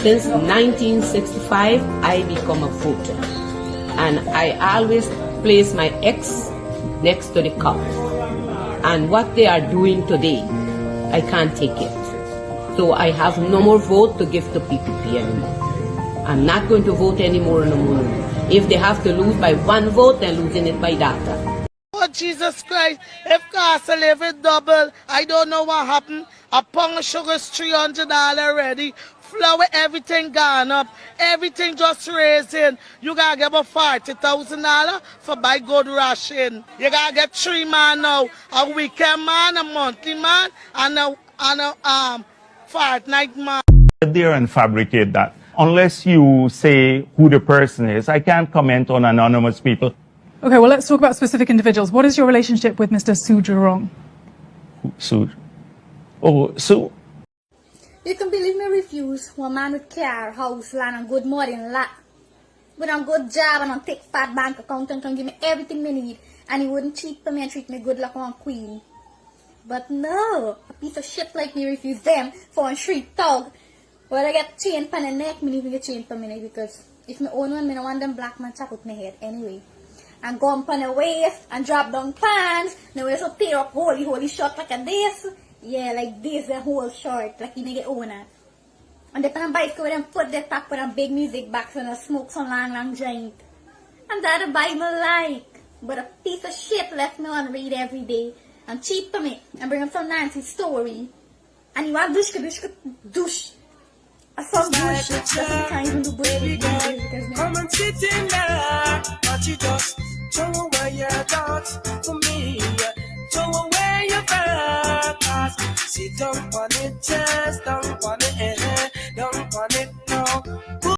[SPEAKER 5] since 1965, I become a voter, and I always place my X next to the cup. And what they are doing today, I can't take it. So I have no more vote to give to PPP anymore. I'm not going to vote anymore no more. If they have to lose by one vote, they're losing it by data.
[SPEAKER 6] Oh, Jesus Christ, if cost of living double, I don't know what happened. A pound of sugar is $300 already. Flour, everything gone up. Everything just raising. You gotta get about $40,000 for buy good ration. You gotta get 3 man now. A weekend man, a monthly man, and a fortnight man.
[SPEAKER 3] There and fabricate that. Unless you say who the person is, I can't comment on anonymous people.
[SPEAKER 4] Okay, well, let's talk about specific individuals. What is your relationship with Mr. Sujurong?
[SPEAKER 3] Su? Oh, Su.
[SPEAKER 10] You can believe me refuse one man with car, house, land, and good morning lot. With a good job and a thick fat bank account and can give me everything me need. And he wouldn't cheat for me and treat me good like one queen. But no, a piece of shit like me refuse them for a street dog. Well, I get chain pan the neck, me even get chain for me because if me own one, me don't want them black man chop with my head anyway. And go up on the waist and drop down pants. Now we also tear up holy short like a this. Yeah, like this, the whole short, like you nigga owner. And they can bike with them foot they pack with a big music box and a smoke some long joint. And that the Bible like. But a piece of shit left me on read every day. And cheat to me and bring up some Nancy story. And you want douche. A some douche. That's the kind of the
[SPEAKER 1] Baby girl, come and sit in there. But you just throw away your thoughts for me. Throw away your fear, 'cause she don't want it, just don't